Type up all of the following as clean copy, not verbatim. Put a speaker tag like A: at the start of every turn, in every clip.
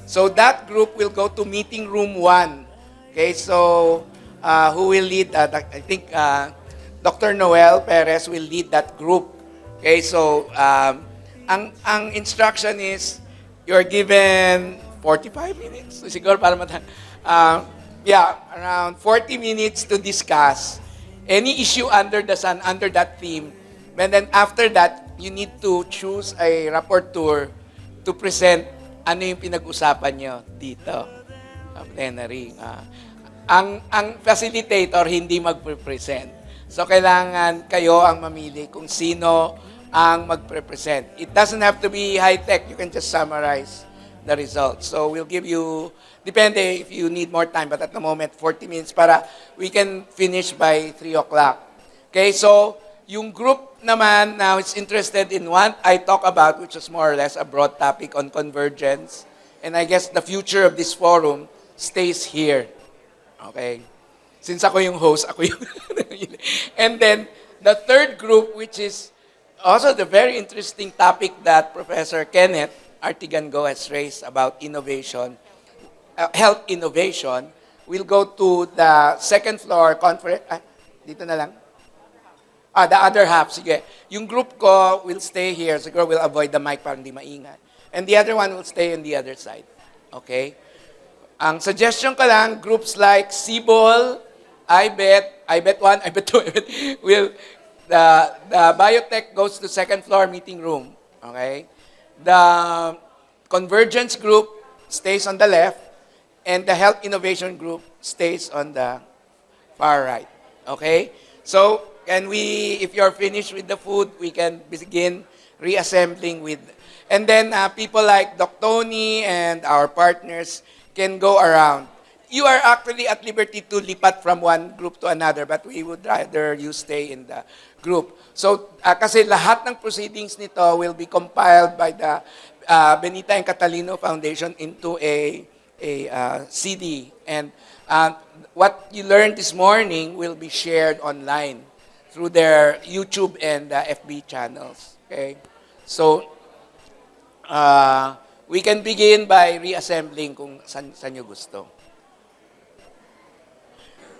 A: So that group will go to meeting room 1. Okay, so who will lead? I think Dr. Noel Perez will lead that group. Okay, so ang instruction is you're given 45 minutes. So, siguro para yeah, around 40 minutes to discuss any issue under the sun, under that theme. And then after that, you need to choose a rapporteur to present ano yung pinag-usapan nyo dito sa plenary. Ang facilitator hindi magpre-present. So, kailangan kayo ang mamili kung sino ang magpre-present. It doesn't have to be high-tech. You can just summarize the results. So, we'll give you, depende if you need more time, but at the moment, 40 minutes para we can finish by 3 o'clock. Okay, so, yung group naman now is interested in what I talk about, which is more or less a broad topic on convergence. And I guess the future of this forum stays here. Okay? Since ako yung host, ako yung... And then, the third group, which is also the very interesting topic that Professor Kenneth Artigango has raised about innovation, health innovation, will go to the second floor conference. Dito na lang. The other half, sige. Yung group ko will stay here. Siguro will avoid the mic para hindi maingay. And the other one will stay on the other side. Okay? Ang suggestion ko lang, groups like CBOL, IBET 1, IBET 2, will, the biotech goes to second floor meeting room. Okay? The convergence group stays on the left, and the health innovation group stays on the far right. Okay? So, can we, if you're finished with the food, we can begin reassembling with, and then people like Doc Tony and our partners can go around. You are actually at liberty to lipat from one group to another, but we would rather you stay in the group. So, kasi lahat ng proceedings nito will be compiled by the Benita and Catalino Foundation into a CD. And what you learned this morning will be shared online through their YouTube and FB channels. Okay? So, we can begin by reassembling kung saan nyo gusto.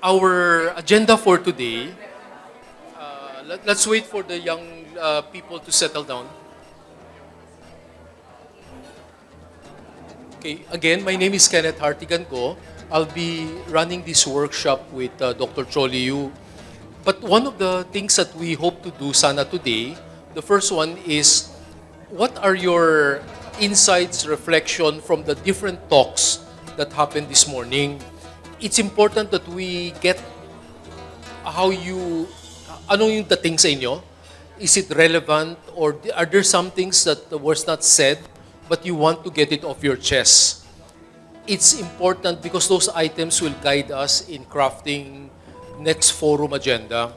B: Our agenda for today, let's wait for the young people to settle down. Okay, again, my name is Kenneth Hartigan-Go. I'll be running this workshop with Dr. Choli Yu. But one of the things that we hope to do sana today, the first one is, what are your insights, reflection from the different talks that happened this morning? It's important that we get how you, ano yung dating sa inyo? Is it relevant, or are there some things that was not said but you want to get it off your chest? It's important because those items will guide us in crafting next forum agenda.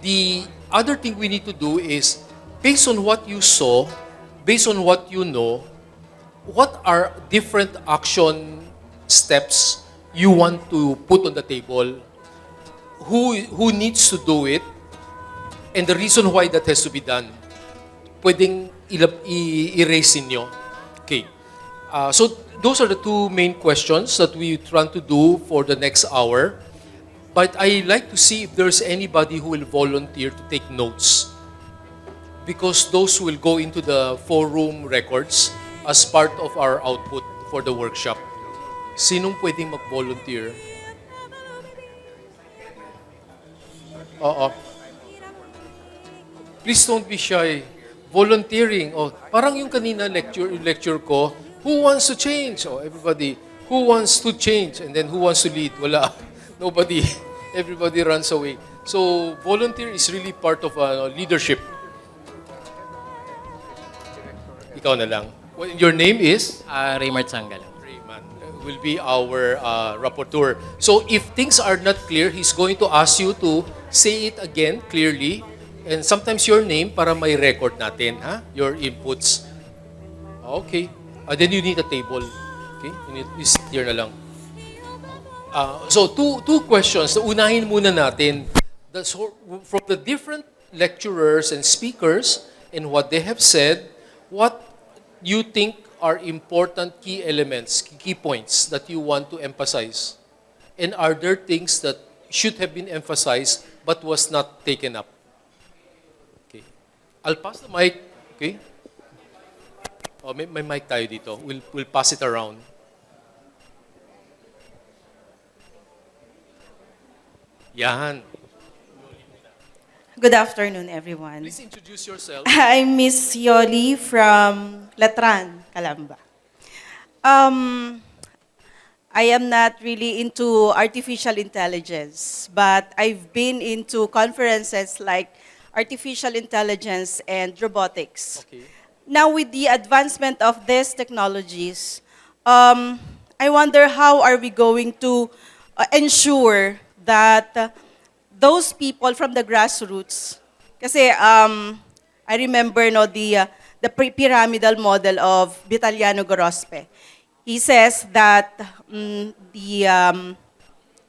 B: The other thing we need to do is, based on what you saw, based on what you know, what are different action steps you want to put on the table? Who needs to do it? And the reason why that has to be done. Pwedeng i-erase ninyo. Okay. So those are the two main questions that we try to do for the next hour. But I like to see if there's anybody who will volunteer to take notes, because those will go into the forum records as part of our output for the workshop. Sinong pwedeng mag-volunteer? Oo. Please don't be shy. Volunteering. Oh, parang yung kanina lecture ko, who wants to change? Oh, everybody, who wants to change? And then who wants to lead? Wala. Nobody. Everybody runs away. So, volunteer is really part of leadership. Ikaw na lang. Your name is?
C: Raymart Sangal.
B: Raymond will be our rapporteur. So if things are not clear, he's going to ask you to say it again clearly, and sometimes your name para may record natin, ha? Your inputs. Okay. Then you need a table. Okay? You sit here na lang. So two questions. Unahin muna natin. From the different lecturers and speakers and what they have said, what you think are important key elements, key points that you want to emphasize? And are there things that should have been emphasized but was not taken up? Okay. I'll pass the mic. Okay. Oh, may mic tayo dito. We'll pass it around. Yan.
C: Good afternoon, everyone.
B: Please introduce yourself.
C: I'm Miss Yoli from Latran, Calamba. Um, I am not really into artificial intelligence, but I've been into conferences like artificial intelligence and robotics.
B: Okay.
C: Now, with the advancement of these technologies, I wonder how are we going to ensure that those people from the grassroots, kasi I remember no the pyramidal model of Vitaliano Gorospe. He says that the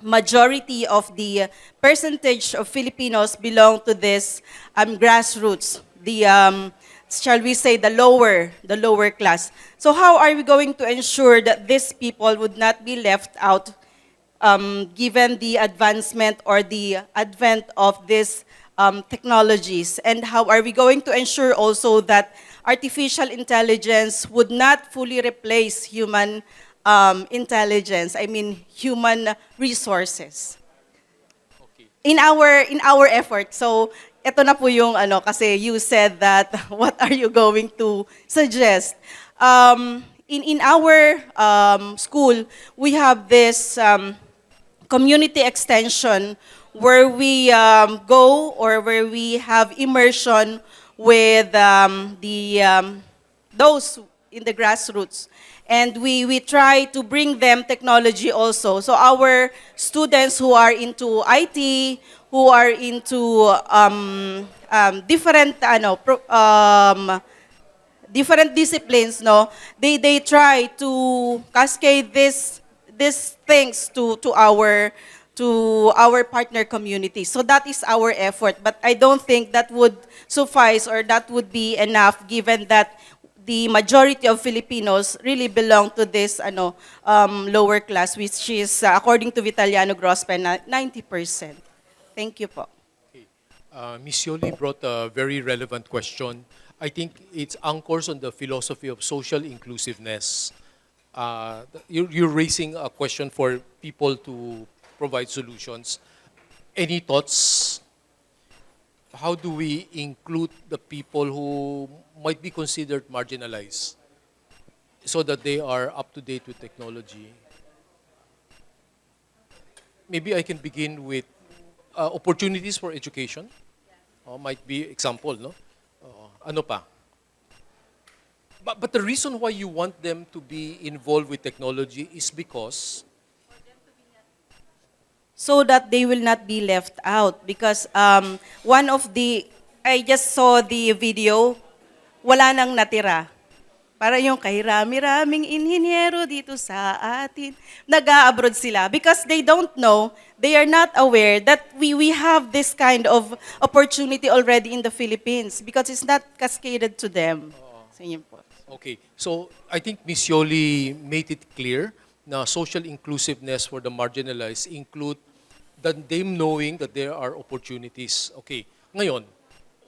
C: majority of the percentage of Filipinos belong to this grassroots, the shall we say the lower class. So how are we going to ensure that these people would not be left out given the advancement or the advent of these technologies? And how are we going to ensure also that artificial intelligence would not fully replace human intelligence, I mean human resources?
B: Okay.
C: In our effort. So ito na po yung kasi you said that what are you going to suggest? In our school, we have this community extension where we go or where we have immersion with those in the grassroots. And we try to bring them technology also. So our students who are into IT, who are into different different disciplines, no, they try to cascade these things to our partner community. So that is our effort, but I don't think that would suffice or that would be enough given that the majority of Filipinos really belong to this lower class, which is according to Vitaliano Grospe 90%. Thank you po.
B: Okay. Ms. Yoli brought a very relevant question. I think it's anchors on the philosophy of social inclusiveness. You're raising a question for people to provide solutions. Any thoughts? How do we include the people who might be considered marginalized so that they are up to date with technology? Maybe I can begin with opportunities for education. Might be example, no? Ano pa? But the reason why you want them to be involved with technology is because
C: So that they will not be left out. Because I just saw the video, wala nang natira. Para yung kay rami-raming inhinyero dito sa atin. Nag-a-abroad sila because they don't know, they are not aware that we have this kind of opportunity already in the Philippines because it's not cascaded to them. So, yun po.
B: okay, so I think Ms. Yoli made it clear na social inclusiveness for the marginalized include them knowing that there are opportunities. Okay, ngayon,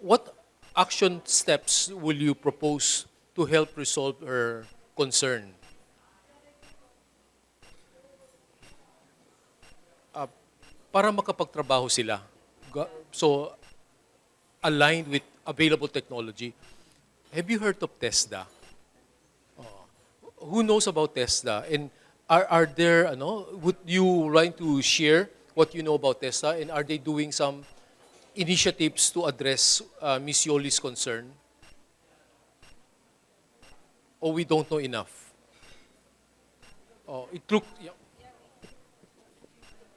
B: what action steps will you propose to help resolve her concern? Para makapagtrabaho sila. So, aligned with available technology. Have you heard of TESDA? Who knows about TESDA? And are there, would you like to share what you know about TESDA? And are they doing some initiatives to address Ms. Yoli's concern? Or we don't know enough? It looked, yeah.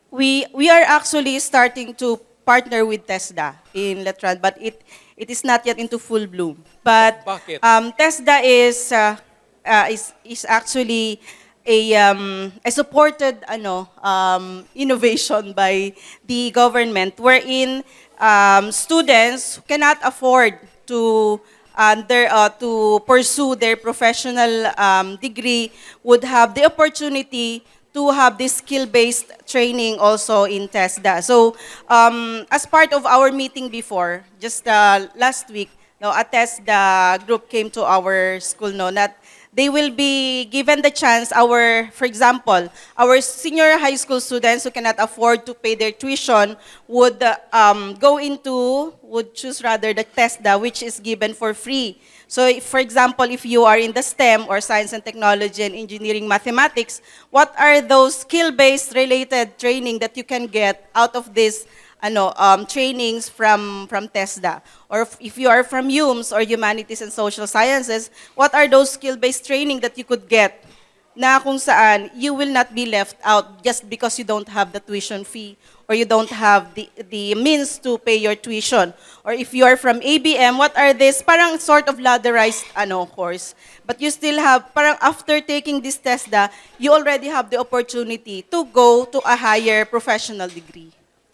C: We are actually starting to partner with TESDA in Letran, but it is not yet into full bloom. But
B: Bakit?
C: TESDA is actually a supported innovation by the government wherein students cannot afford to to pursue their professional degree would have the opportunity to have this skill-based training also in TESDA. So as part of our meeting before, just last week, no, a TESDA group came to our school, no, that they will be given the chance, for example, our senior high school students who cannot afford to pay their tuition would choose rather the TESDA, which is given for free. So for example, if you are in the STEM or science and technology and engineering mathematics, what are those skill-based related training that you can get out of this trainings from TESDA? Or if you are from HUMS or Humanities and Social Sciences, what are those skill-based training that you could get na kung saan you will not be left out just because you don't have the tuition fee or you don't have the means to pay your tuition? Or if you are from ABM, what are this parang sort of ladderized course? But you still have, parang after taking this TESDA, you already have the opportunity to go to a higher professional degree.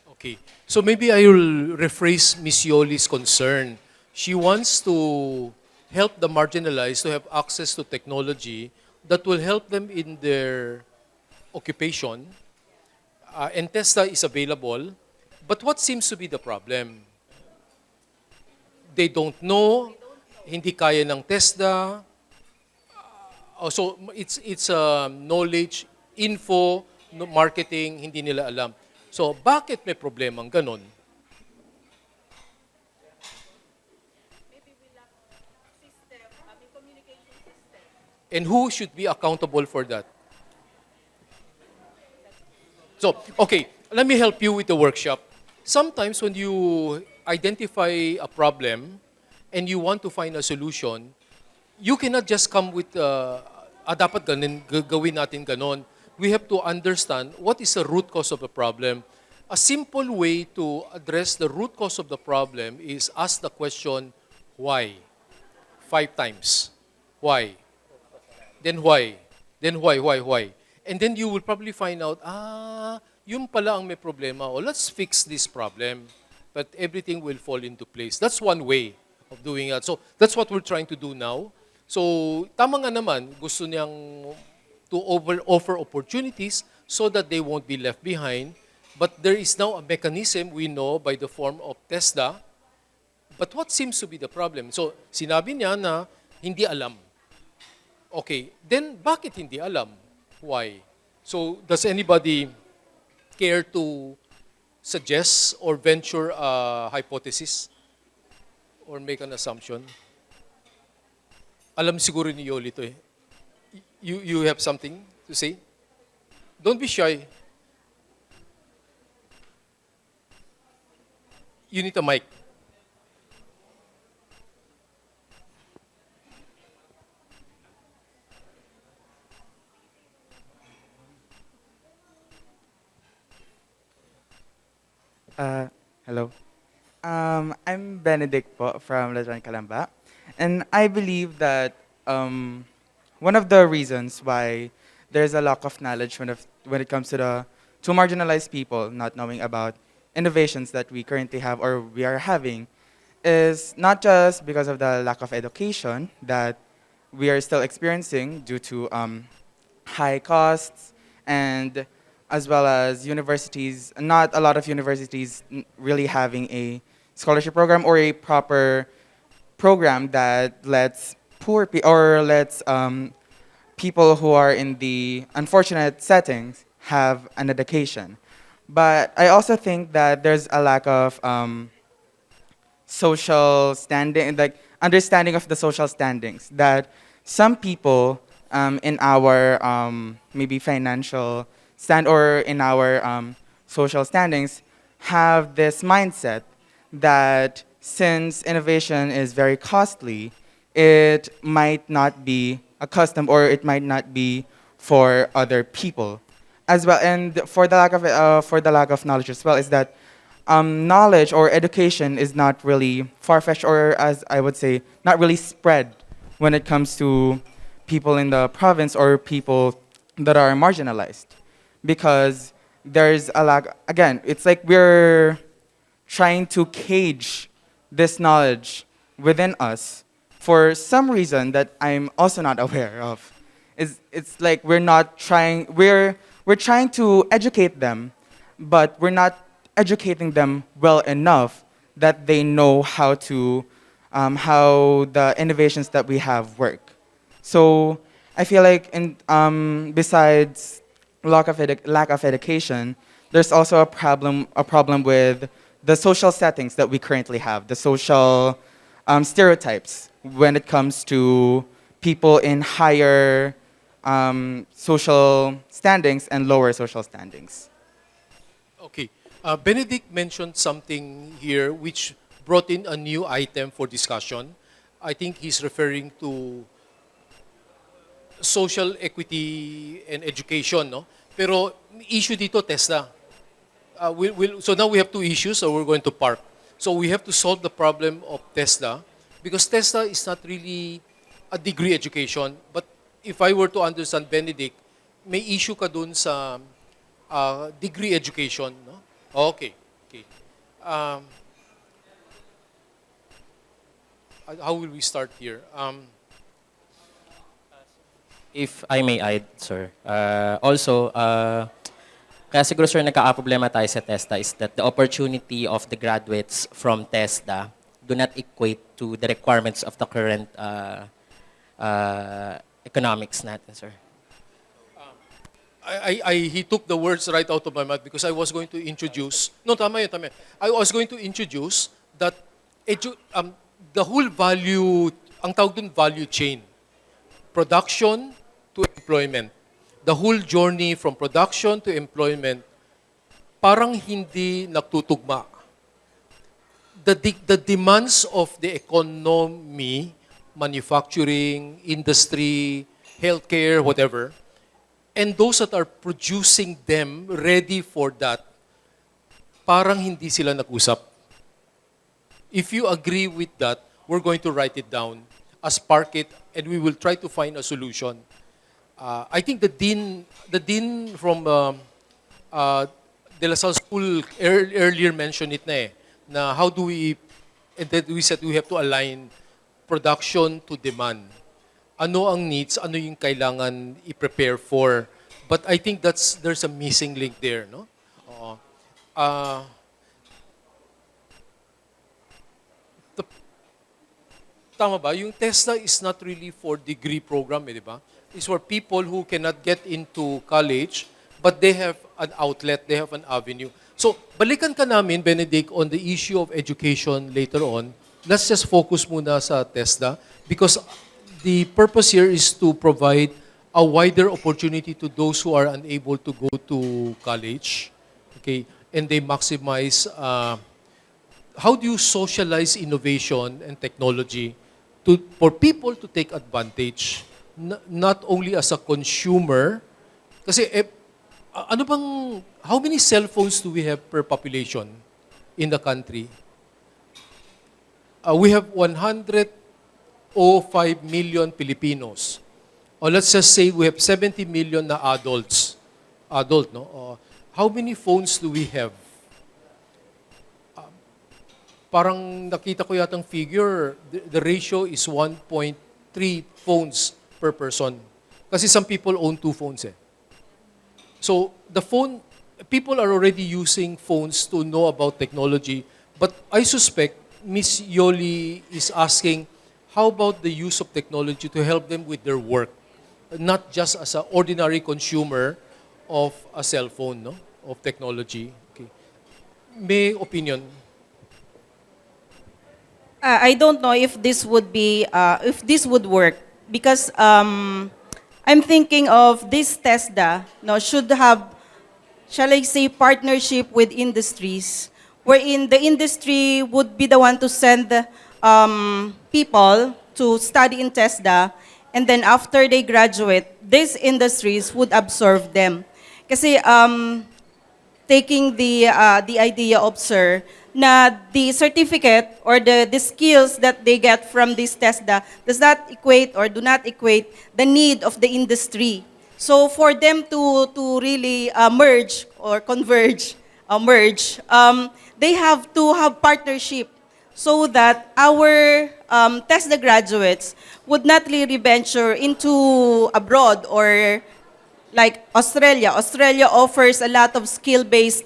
B: Okay. So maybe I will rephrase Miss Yoli's concern. She wants to help the marginalized to have access to technology that will help them in their occupation. And TESDA is available. But what seems to be the problem? They don't know, hindi kaya ng TESDA. So it's knowledge, info, marketing, hindi nila alam. So, bakit may problemang ganon? And who should be accountable for that? So, okay, let me help you with the workshop. Sometimes when you identify a problem and you want to find a solution, you cannot just come with, dapat gawin natin ganon. We have to understand what is the root cause of the problem. A simple way to address the root cause of the problem is ask the question, why? 5 times. Why? Then why? Then why? And then you will probably find out, yung pala ang may problema. O let's fix this problem. But everything will fall into place. That's one way of doing it. So that's what we're trying to do now. So tama nga naman, gusto niyang to offer opportunities so that they won't be left behind. But there is now a mechanism we know by the form of TESDA. But what seems to be the problem? So sinabi niya na hindi alam. Okay, then bakit hindi alam? Why? So does anybody care to suggest or venture a hypothesis or make an assumption? Alam siguro ni Yoli to eh. You have something to say? Don't be shy. You need a mic.
D: Hello. I'm Benedict po from Luzon, Calamba. And I believe that one of the reasons why there's a lack of knowledge when it comes to marginalized people not knowing about innovations that we currently have or we are having is not just because of the lack of education that we are still experiencing due to high costs and as well as universities, not a lot of universities really having a scholarship program or a proper program that lets poor people or lets people who are in the unfortunate settings have an education. But I also think that there's a lack of social standing, like understanding of the social standings that some people in our maybe financial stand or in our social standings have this mindset that since innovation is very costly, it might not be accustomed or it might not be for other people as well. And for the lack of knowledge as well is that knowledge or education is not really far-fetched or as I would say, not really spread when it comes to people in the province or people that are marginalized. Because there's a lack, again, it's like we're trying to cage this knowledge within us for some reason that I'm also not aware of. It's like we're trying to educate them, but we're not educating them well enough that they know how the innovations that we have work. So I feel like besides lack of education, there's also a problem with the social settings that we currently have, the social stereotypes when it comes to people in higher social standings and lower social standings.
B: Okay. Benedict mentioned something here which brought in a new item for discussion. I think he's referring to social equity and education, no? Pero issue dito, TESDA. So now we have two issues, so we're going to park. So we have to solve the problem of TESDA because TESDA is not really a degree education. But if I were to understand Benedict, may issue ka dun sa degree education, no? Okay. Okay. Um, how will we start here?
E: If I may add, sir. Also, kaya siguro sir nagka-problema tayo sa TESDA is that the opportunity of the graduates from TESDA do not equate to the requirements of the current economics natin, sir.
B: He took the words right out of my mouth because I was going to introduce, no, tama yun, tama yun. I was going to introduce that the whole value, ang tawag dun value chain, production to employment. The whole journey from production to employment, parang hindi nagtutugma. The demands of the economy, manufacturing, industry, healthcare, whatever, and those that are producing them ready for that, parang hindi sila nag-usap. If you agree with that, we're going to write it down, as park it, and we will try to find a solution. I think the dean from De La Salle School earlier mentioned it na eh, na how do we, and then we said we have to align production to demand. Ano ang needs, ano yung kailangan i-prepare for. But I think there's a missing link there, no? Oo. Tama ba? Yung TESDA is not really for degree program, eh, di ba? It's for people who cannot get into college, but they have an outlet, they have an avenue. So, balikan ka namin, Benedict, on the issue of education later on. Let's just focus muna sa TESDA because the purpose here is to provide a wider opportunity to those who are unable to go to college. Okay? And they maximize, how do you socialize innovation and technology for people to take advantage, not only as a consumer, kasi how many cell phones do we have per population in the country? We have 105 million Filipinos. Or let's just say we have 70 million na adults. Adult, no? How many phones do we have? Parang nakita ko yatang figure, the ratio is 1.3 phones per person. Kasi some people own 2 phones eh. So people are already using phones to know about technology, but I suspect Miss Yoli is asking, how about the use of technology to help them with their work? Not just as an ordinary consumer of a cell phone, no? Of technology. Okay. May opinion?
C: I don't know if this would be if this would work because I'm thinking of this TESDA no should have, shall I say, partnership with industries wherein the industry would be the one to send people to study in TESDA, and then after they graduate, these industries would absorb them. Kasi taking the idea of sir na the certificate or the skills that they get from this TESDA does not equate or do not equate the need of the industry. So for them to really merge or converge, merge, they have to have partnership so that our TESDA graduates would not really venture into abroad or like Australia. Australia offers a lot of skill-based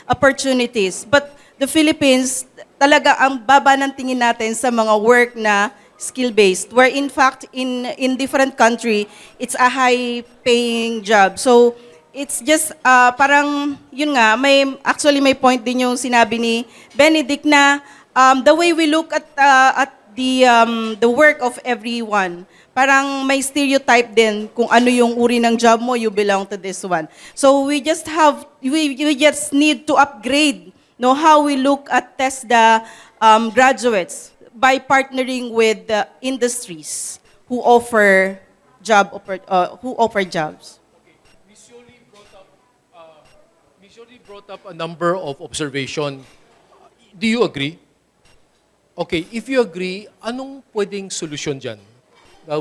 C: opportunities. But the Philippines, talaga ang baba ng tingin natin sa mga work na skill-based. Where in fact, in different country, it's a high-paying job. So, it's just parang, yun nga, actually may point din yung sinabi ni Benedict na the way we look at the work of everyone. Parang may stereotype din kung ano yung uri ng job mo, you belong to this one. So we just need to upgrade how we look at TESDA graduates by partnering with the industries who offer who offer jobs.
B: Miss Yoli brought up a number of observation. Do you agree? Okay, if you agree, anong pwedeng solusyon dyan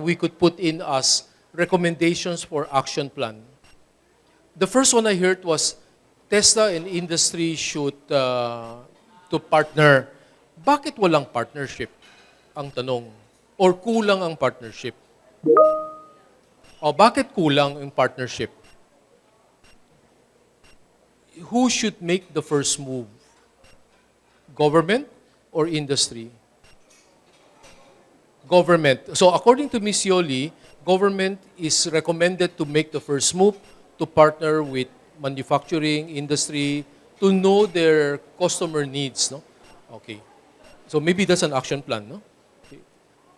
B: we could put in as recommendations for action plan? The first one I heard was TESDA and industry should to partner. Bakit walang partnership? Ang tanong. Or kulang ang partnership? O bakit kulang ang partnership? Who should make the first move? Government or industry? Government. So according to Ms. Yoli, government is recommended to make the first move to partner with manufacturing industry to know their customer needs. No? Okay. So maybe that's an action plan. No? Okay.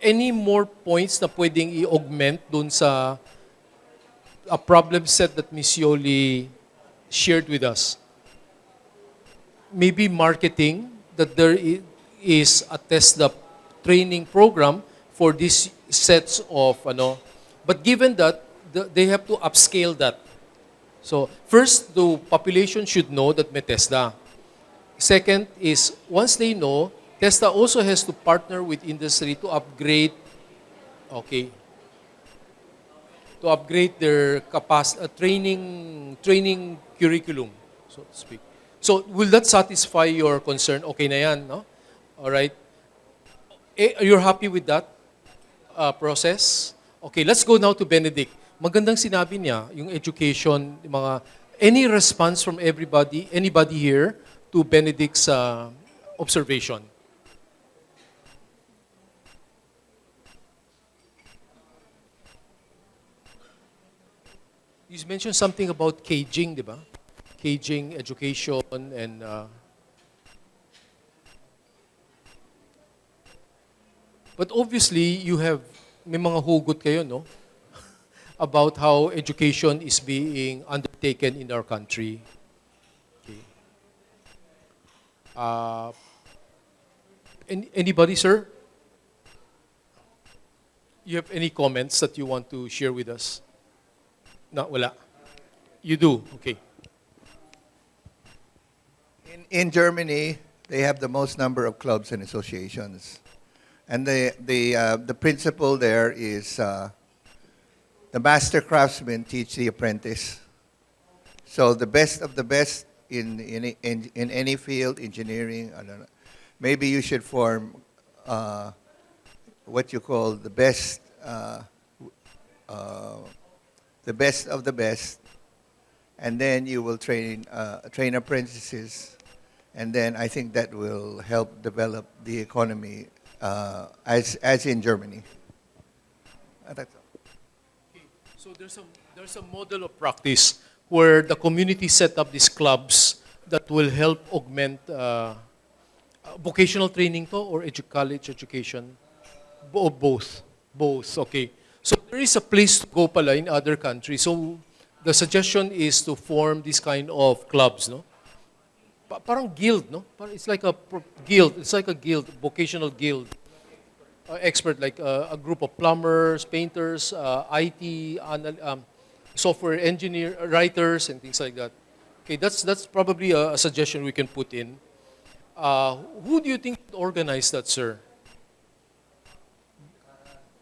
B: Any more points na pwedeng i-augment dun sa a problem set that Ms. Yoli shared with us? Maybe marketing, that there is a TESDA training program for these sets of but given that they have to upscale that. So first, the population should know that may TESDA. Second is once they know, TESDA also has to partner with industry to upgrade their training curriculum, so to speak. So will that satisfy your concern? Okay na yan, no? All right. You're happy with that process? Okay, let's go now to Benedict. Magandang sinabi niya, yung education, yung mga, any response from anybody here to Benedict's observation? You mentioned something about caging, di ba? Caging, education, and but obviously, may mga hugot kayo, no? About how education is being undertaken in our country. Okay. Anybody, sir? You have any comments that you want to share with us? No, wala. You do, okay.
F: In Germany, they have the most number of clubs and associations. And the principle there is the master craftsmen teach the apprentice. So the best of the best in any field, engineering, I don't know, maybe you should form what you call the best of the best, and then you will train apprentices, and then I think that will help develop the economy as in Germany. That's all.
B: Okay. So there's a model of practice where the community set up these clubs that will help augment vocational training to or college education, both. Okay. So there is a place to go pala in other countries. So the suggestion is to form this kind of clubs, no? Parang guild, no? It's like a guild. It's like a guild, vocational guild. Expert, like a group of plumbers, painters, IT, software engineer, writers, and things like that. Okay, that's probably a suggestion we can put in. Who do you think would organize that, sir?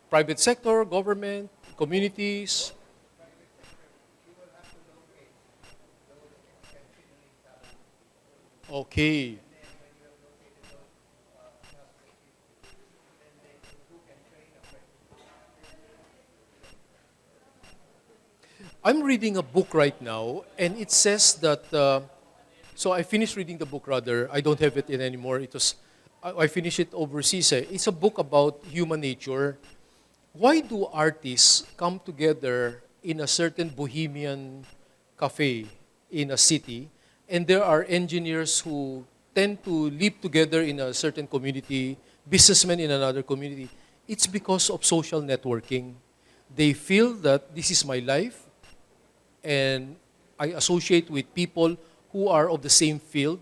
B: Private sector, government, communities? Okay. I'm reading a book right now, and it says that. So I finished reading the book. Rather, I don't have it in anymore. I finished it overseas. It's a book about human nature. Why do artists come together in a certain bohemian cafe in a city, and there are engineers who tend to live together in a certain community, businessmen in another community? It's because of social networking. They feel that this is my life, and I associate with people who are of the same field.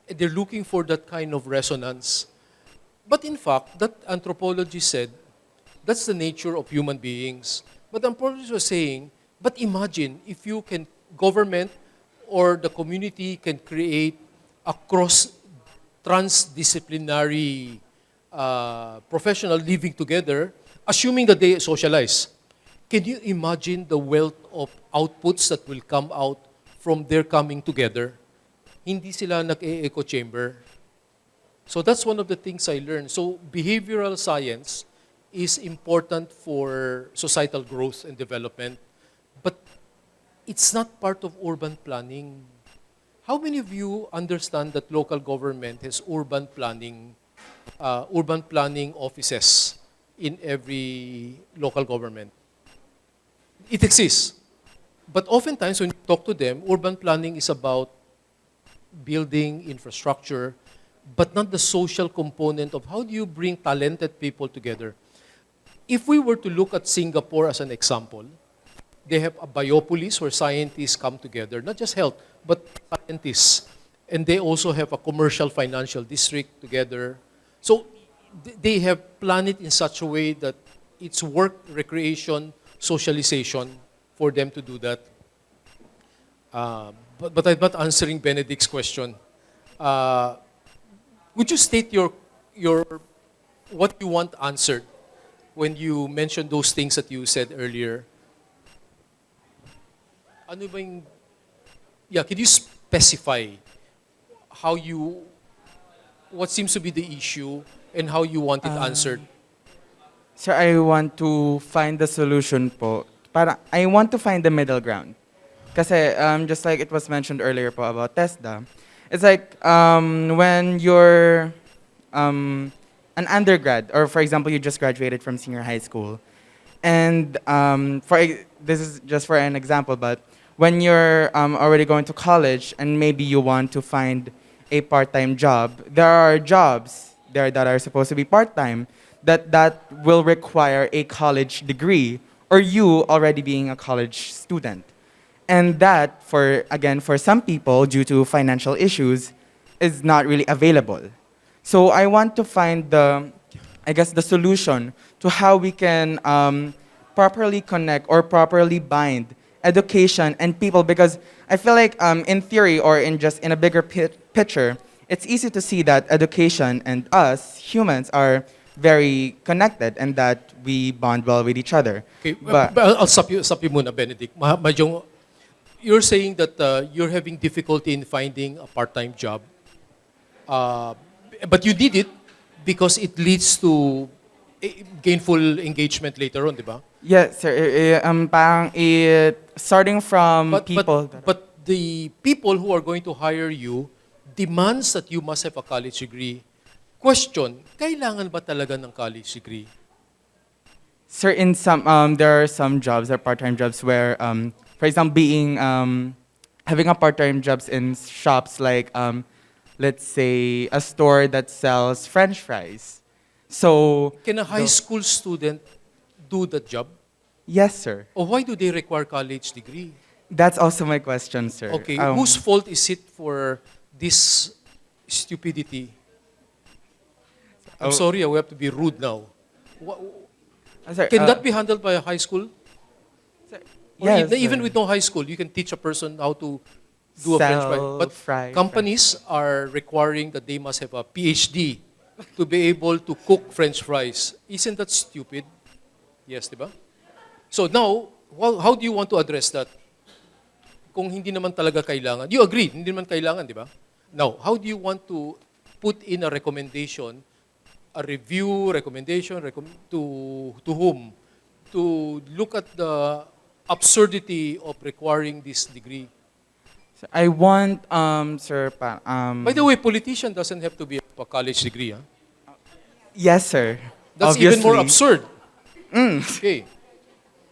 B: And they're looking for that kind of resonance. But in fact, that anthropology said that's the nature of human beings. But anthropologists was saying, but imagine if you can, government or the community can create a cross transdisciplinary professional living together, assuming that they socialize. Can you imagine the wealth of outputs that will come out from their coming together? Hindi sila nag-echo chamber. So that's one of the things I learned. So behavioral science is important for societal growth and development, but it's not part of urban planning. How many of you understand that local government has urban planning offices in every local government? It exists. But oftentimes when you talk to them, urban planning is about building infrastructure, but not the social component of how do you bring talented people together. If we were to look at Singapore as an example, they have a biopolis where scientists come together, not just health, but scientists. And they also have a commercial financial district together. So they have planned it in such a way that it's work, recreation, socialization for them to do that. But I'm not answering Benedict's question. Would you state your what you want answered when you mentioned those things that you said earlier? Ano ba yung, yeah, can you specify what seems to be the issue and how you want it answered?
D: Sir, I want to find the solution po. I want to find the middle ground. Kasi just like it was mentioned earlier po about TESDA, it's like when you're an undergrad, or for example, you just graduated from senior high school, and this is just for an example, but when you're already going to college and maybe you want to find a part-time job, there are jobs there that are supposed to be part-time that will require a college degree or you already being a college student. And that, for some people, due to financial issues, is not really available. So I want to find the solution to how we can properly connect or properly bind education and people, because I feel like in theory or in a bigger picture, it's easy to see that education and us humans are very connected and that we bond well with each other.
B: Okay, but I'll stop you muna, Benedict. You're saying that you're having difficulty in finding a part-time job, but you did it because it leads to gainful engagement later on, di ba?
D: Yes, sir. Parang starting from
B: But,
D: people.
B: but the people who are going to hire you demands that you must have a college degree. Question, kailangan ba talaga ng college degree?
D: Sir, in some there are some jobs or part-time jobs where, for example, having a part-time jobs in shops like, let's say, a store that sells French fries. So
B: Can a high school student do that job?
D: yes, sir.
B: Or why do they require college degree?
D: That's also my question, sir.
B: Okay, whose fault is it for this stupidity? I'm
D: Oh.
B: sorry, we have to be rude now.
D: Sir,
B: Can that be handled by a high school? Or
D: yes,
B: even
D: sir.
B: with no high school, you can teach a person how to do a French fry.
D: Sell
B: But
D: fry-
B: companies are requiring that they must have a PhD to be able to cook French fries. Isn't that stupid? Yes, di ba? So now, how do you want to address that? Kung hindi naman talaga kailangan. You agree, hindi naman kailangan, di ba? Now, how do you want to put in a recommendation, a review recommendation to whom? To look at the absurdity of requiring this degree?
D: So I want, sir,
B: By the way, politician doesn't have to be a college degree. Huh?
D: yes, sir.
B: That's even more absurd. Okay.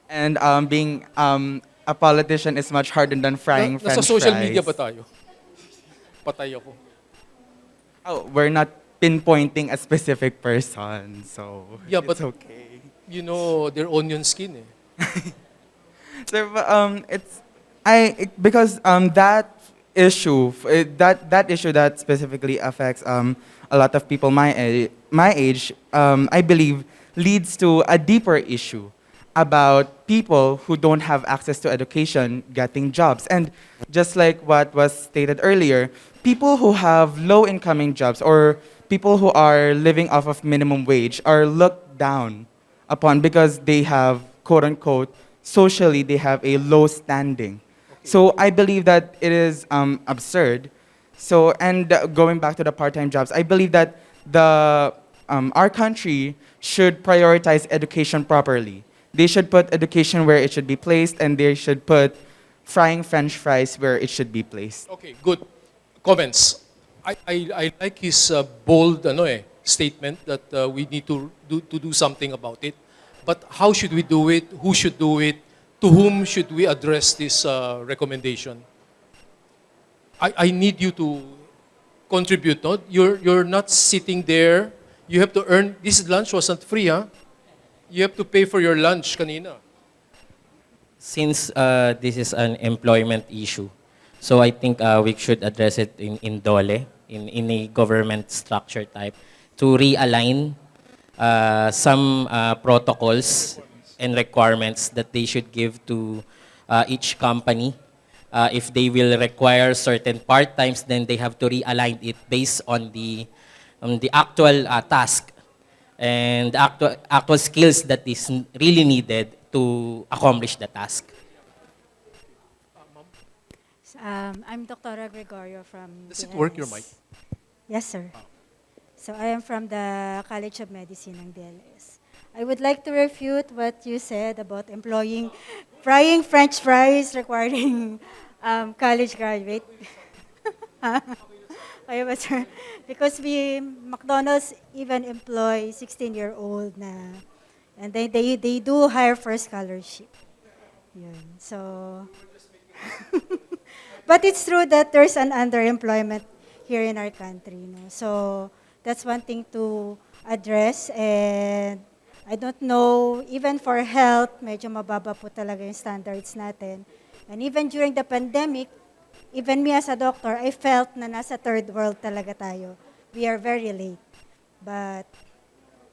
D: And being a politician is much harder than frying
B: Nasa
D: French
B: social
D: fries.
B: media ba tayo? Patay ako.
D: Oh, we're not pinpointing a specific person, so
B: Yeah,
D: it's
B: but-
D: okay.
B: You know, they're onion skin eh.
D: So, it's because that issue that issue that specifically affects a lot of people my age, I believe leads to a deeper issue about people who don't have access to education getting jobs. And just like what was stated earlier, people who have low incoming jobs or people who are living off of minimum wage are looked down upon because they have, quote unquote, socially they have a low standing. So I believe that it is absurd. So, and going back to the part-time jobs, I believe that our country should prioritize education properly. They should put education where it should be placed, and they should put frying French fries where it should be placed.
B: Okay, good. Comments. I like his bold statement that we need to do something about it. But how should we do it? Who should do it? To whom should we address this recommendation? I need you to contribute. No? You're not sitting there. You have to earn. This lunch wasn't free, huh? You have to pay for your lunch kanina.
E: Since this is an employment issue, so I think we should address it in DOLE, in a government structure type, to realign some protocols and requirements that they should give to each company. If they will require certain part-times, then they have to realign it based on the actual task and the actual skills that is really needed to accomplish the task.
G: I'm Dr. Gregorio from
B: Does it
G: DLS.
B: work, your mic?
G: Yes, sir. So I am from the College of Medicine ng DLS. I would like to refute what you said about employing frying French fries requiring college graduate. Okay ba, sir? Because McDonald's even employ 16-year-old na, and they do hire for scholarship. Yun. So, but it's true that there's an underemployment here in our country. No? So, that's one thing to address. And I don't know, even for health, medyo mababa po talaga yung standards natin. And even during the pandemic, even me as a doctor, I felt na nasa third world talaga tayo. We are very late. But,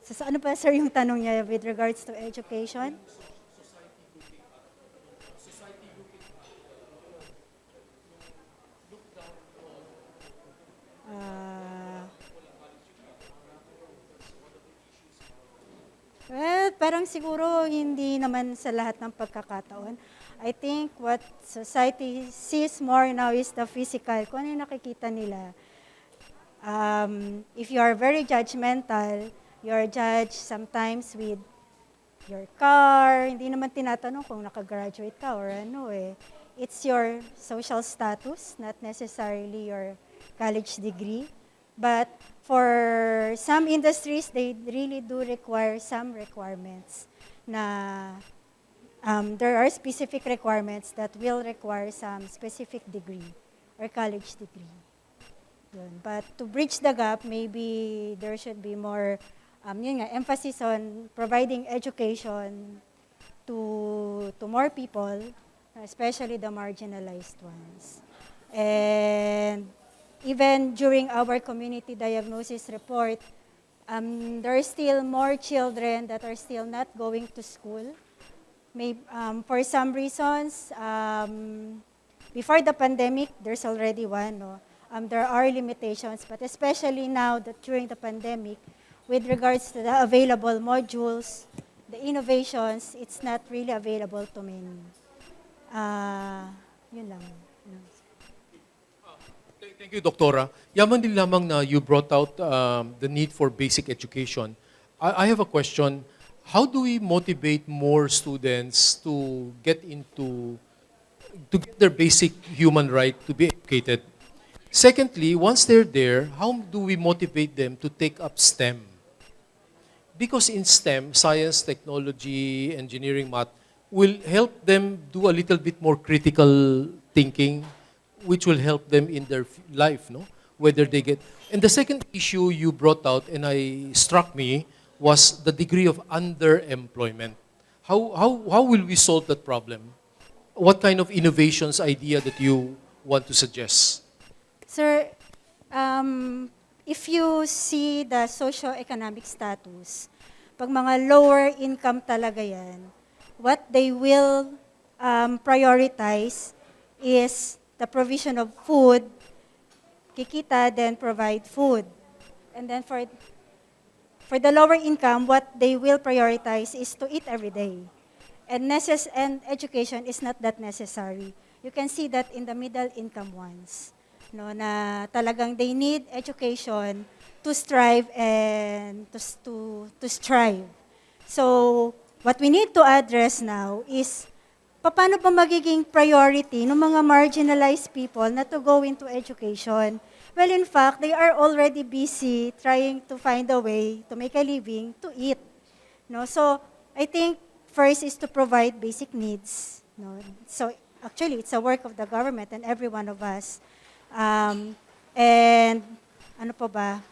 G: sa ano pa, sir, yung tanong niya with regards to education? Well, parang siguro hindi naman sa lahat ng pagkakataon. I think what society sees more now is the physical. Kung ano yung nakikita nila. If you are very judgmental, you are judged sometimes with your car. Hindi naman tinatanong kung nakagraduate ka or ano eh. It's your social status, not necessarily your college degree. But for some industries, they really do require some requirements na there are specific requirements that will require some specific degree or college degree. Yun. But to bridge the gap, maybe there should be more emphasis on providing education to more people, especially the marginalized ones. And even during our community diagnosis report, there are still more children that are still not going to school. Maybe, for some reasons, before the pandemic, there's already one. No? There are limitations, but especially now that during the pandemic, with regards to the available modules, the innovations, it's not really available to many. Yun lang.
B: Thank you, Doctora. Yaman din lamang na you brought out the need for basic education. I have a question. how do we motivate more students to get into, to get their basic human right to be educated? Secondly, once they're there, how do we motivate them to take up STEM? Because in STEM, science, technology, engineering, math, will help them do a little bit more critical thinking, which will help them in their life, no? Whether they get. And the second issue you brought out, and I struck me, was the degree of underemployment. How will we solve that problem? What kind of innovations idea that you want to suggest?
G: Sir, if you see the socio-economic status, pag mga lower income talaga yan, what they will prioritize is the provision of food, kikita, then provide food. And then for the lower income, what they will prioritize is to eat every day. And education is not that necessary. You can see that in the middle income ones, no, na talagang they need education to strive and to strive. So, what we need to address now is paano ba magiging priority ng mga marginalized people na to go into education? Well, in fact, they are already busy trying to find a way to make a living, to eat. No? So, I think first is to provide basic needs. No? So, actually, it's a work of the government and every one of us. And, ano pa ba?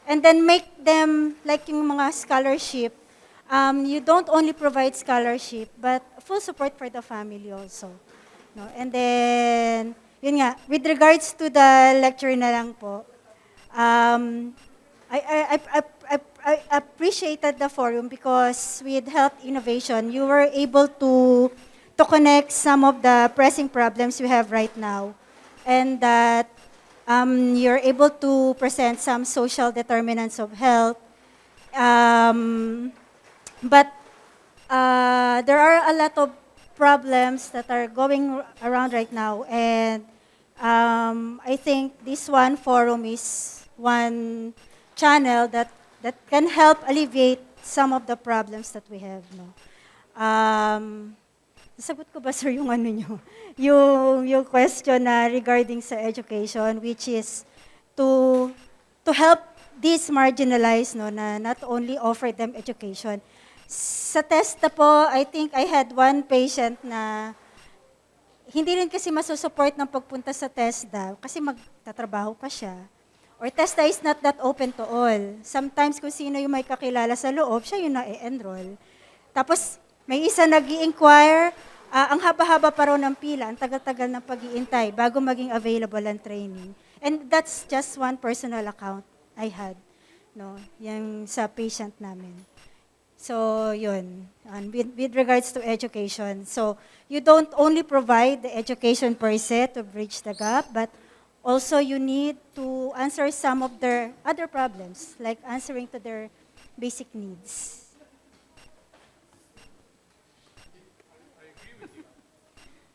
G: And then make them, like yung mga scholarship, you don't only provide scholarship, but full support for the family also. No? And then, yun nga, with regards to the lecture na lang po, I appreciated the forum because with health innovation, you were able to connect some of the pressing problems we have right now, and that you're able to present some social determinants of health. But there are a lot of problems that are going around right now, and I think this one forum is one channel that can help alleviate some of the problems that we have. No? Nasagot ko ba, sir, yung ano nyo? yung question na regarding sa education, which is to help these marginalized, no, na not only offer them education. Sa TESDA po, I think I had one patient na hindi rin kasi masusupport ng pagpunta sa TESDA kasi magtatrabaho pa siya. Or TESDA is not that open to all. Sometimes kung sino yung may kakilala sa loob, siya yung na-enroll. Tapos may isa nag-i-inquire, ang haba-haba pa raw ng pila, ang tagal-tagal ng pag-iintay bago maging available ang training. And that's just one personal account I had, no, yung sa patient namin. So, yun, with regards to education. So, you don't only provide the education per se to bridge the gap, but also you need to answer some of their other problems, like answering to their basic needs.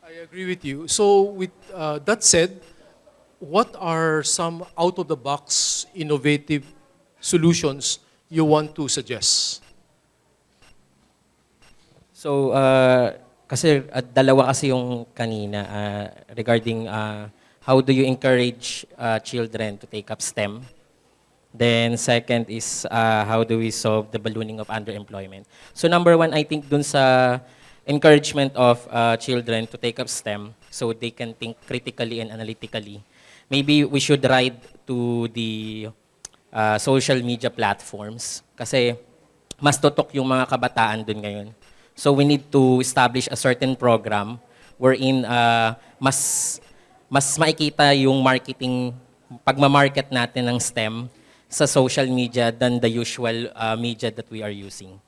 B: I agree with you. So with that said, what are some out-of-the-box innovative solutions you want to suggest?
E: So, kasi dalawa kasi yung kanina regarding how do you encourage children to take up STEM. Then second is how do we solve the ballooning of underemployment. So number one, I think dun sa encouragement of children to take up STEM so they can think critically and analytically. Maybe we should ride to the social media platforms kasi mas tutok yung mga kabataan dun ngayon. So we need to establish a certain program wherein mas makikita yung marketing, pagmamarket natin ng STEM sa social media than the usual media that we are using.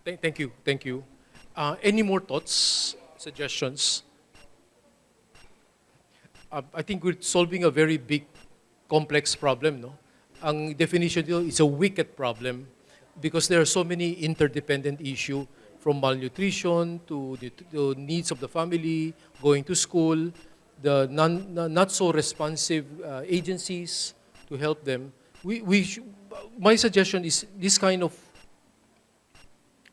B: Right. Thank you. Any more thoughts, suggestions? I think we're solving a very big, complex problem, no? Ang definition dito is a wicked problem because there are so many interdependent issues from malnutrition to the needs of the family, going to school, the not so responsive agencies to help them. My suggestion is this kind of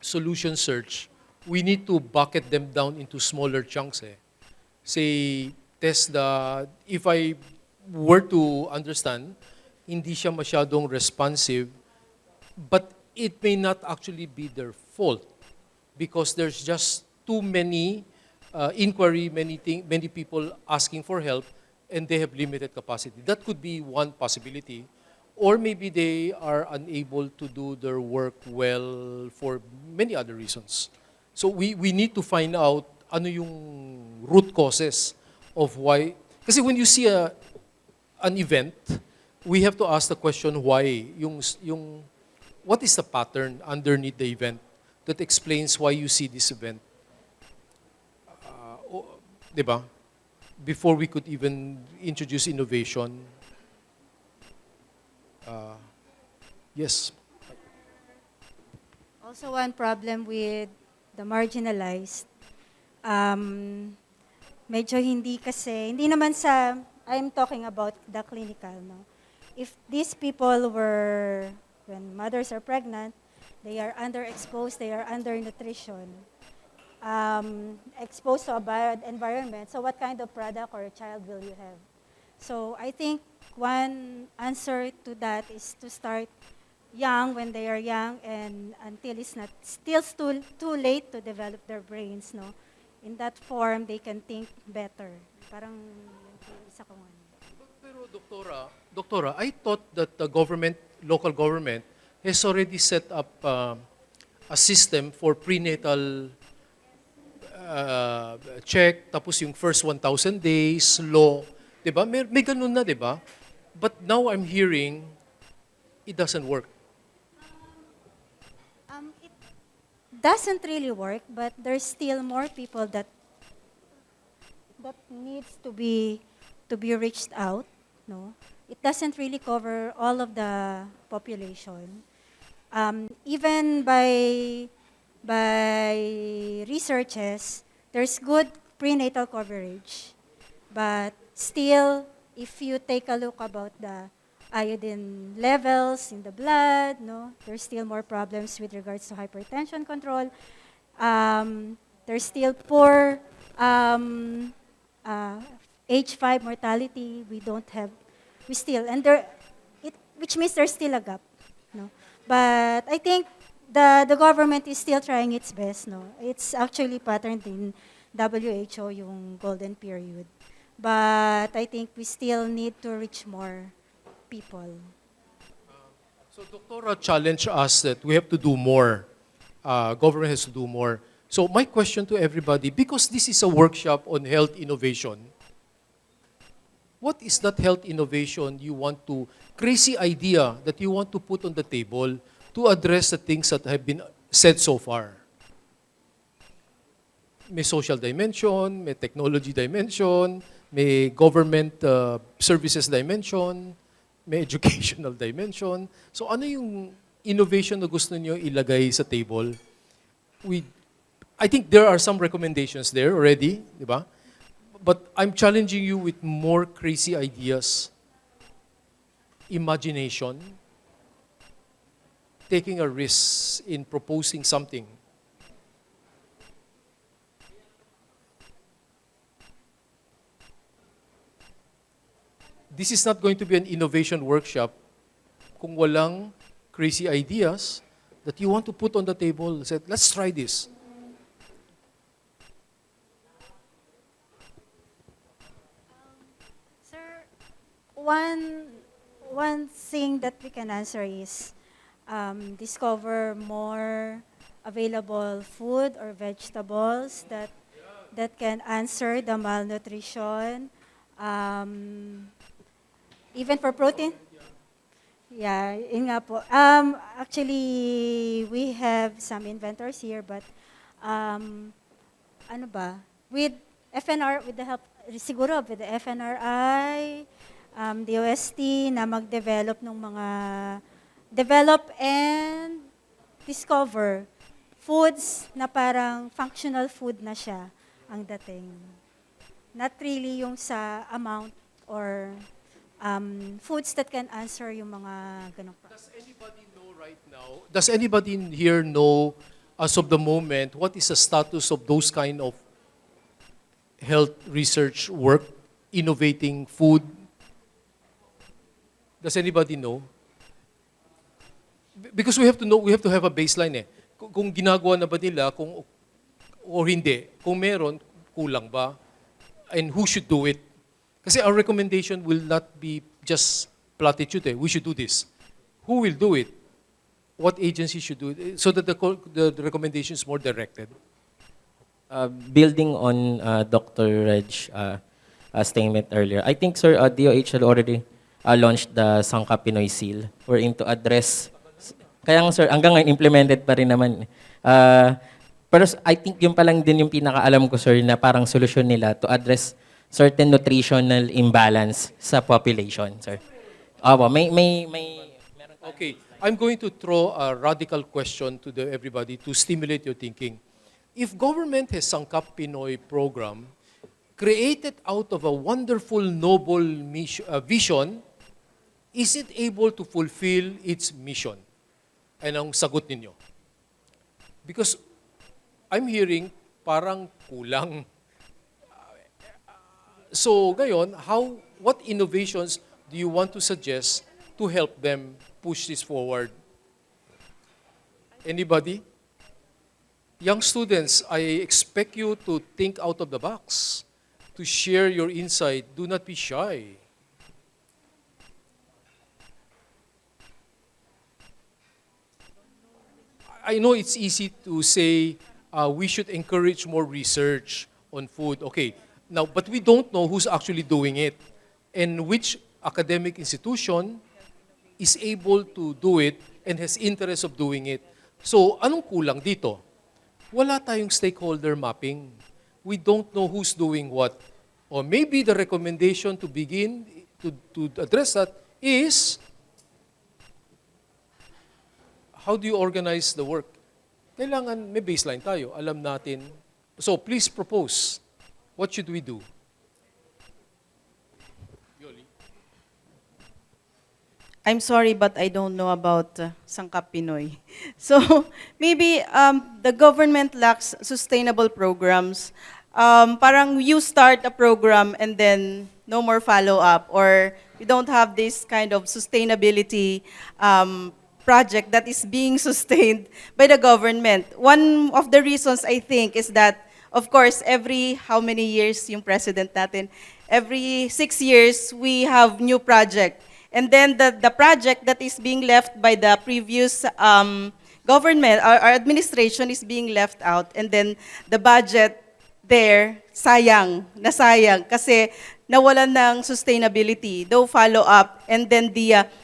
B: solution search, we need to bucket them down into smaller chunks. Say, TESDA, if I were to understand, hindi siya masyadong responsive, but it may not actually be their fault because there's just too many inquiry, many people asking for help, and they have limited capacity. That could be one possibility. Or maybe they are unable to do their work well for many other reasons. So we need to find out ano yung root causes of why. Kasi when you see an event, we have to ask the question why. What is the pattern underneath the event that explains why you see this event? Diba? Before we could even introduce innovation. Yes.
G: Also, one problem with the marginalized, medyo hindi naman sa, I'm talking about the clinical, no? If these people were, when mothers are pregnant, they are underexposed, they are undernutrition, exposed to a bad environment, so what kind of product or child will you have? So I think one answer to that is to start young when they are young and until it's not still too late to develop their brains, no? In that form, they can think better. Parang yun po isa kong ano.
B: Pero Doktora, I thought that the government, local government, has already set up a system for prenatal check, tapos yung first 1,000 days, law. Diba? May ganun na, diba? But now I'm hearing it doesn't work.
G: It doesn't really work, but there's still more people that needs to be reached out, no? It doesn't really cover all of the population. Even by researches, there's good prenatal coverage, but still, if you take a look about the iodine levels in the blood, no, there's still more problems with regards to hypertension control. There's still poor age 5 mortality. Which means there's still a gap, no. But I think the government is still trying its best, no. It's actually patterned in WHO yung golden period. But I think we still need to reach more people.
B: So Doctora challenged us that we have to do more. Government has to do more. So my question to everybody, because this is a workshop on health innovation, what is that health innovation you want to, crazy idea that you want to put on the table to address the things that have been said so far? May social dimension, may technology dimension, may government services dimension, may educational dimension. So ano yung innovation na gusto niyo ilagay sa table? I think there are some recommendations there already, di ba? But I'm challenging you with more crazy ideas, imagination, taking a risk in proposing something. This is not going to be an innovation workshop kung walang crazy ideas that you want to put on the table. Said, let's try this.
G: Sir, one thing that we can answer is discover more available food or vegetables that can answer the malnutrition. Even for protein? Yeah, yun nga po. Actually, we have some inventors here, but ano ba? With FNR, with the help, siguro with the FNRI, the OST, na mag-develop ng mga, develop and discover foods na parang functional food na siya ang dating. Not really yung sa amount or foods that can answer yung mga ganun.
B: Does anybody know right now, does anybody here know as of the moment, what is the status of those kind of health research work, innovating food? Does anybody know? Because we have to know, we have to have a baseline eh. Kung ginagawa na ba nila, kung or hindi, kung meron, kulang ba? And who should do it? Kasi our recommendation will not be just platitude eh. We should do this. Who will do it? What agency should do it? So that the recommendation is more directed.
E: Building on Dr. Reg's statement earlier, I think, sir, DOH had already launched the Sangka Pinoy Seal wherein to address. Kaya nga, sir, hanggang ngayon implemented pa rin naman. Pero I think yung palang din yung pinakaalam ko, sir, na parang solusyon nila to address certain nutritional imbalance sa population, sir. Opo,
B: Okay, I'm going to throw a radical question to everybody to stimulate your thinking. If government has Sangkap Pinoy program created out of a wonderful, noble vision, is it able to fulfill its mission? Anong sagot ninyo? Because I'm hearing parang kulang. So ngayon, what innovations do you want to suggest to help them push this forward? Anybody? Young students, I expect you to think out of the box, to share your insight. Do not be shy. I know it's easy to say we should encourage more research on food. Okay, now, but we don't know who's actually doing it and which academic institution is able to do it and has interest of doing it. So, anong kulang dito? Wala tayong stakeholder mapping. We don't know who's doing what. Or maybe the recommendation to begin to address that is, how do you organize the work? Kailangan may baseline tayo. Alam natin. So please propose. What should we do?
C: I'm sorry, but I don't know about Sangkap Pinoy. So maybe the government lacks sustainable programs. Parang you start a program and then no more follow-up, or you don't have this kind of sustainability project that is being sustained by the government. One of the reasons I think is that, of course, every how many years yung president natin, every 6 years we have new project. And then the project that is being left by the previous government, our administration is being left out. And then the budget there, nasayang, kasi nawalan ng sustainability, no follow-up, and then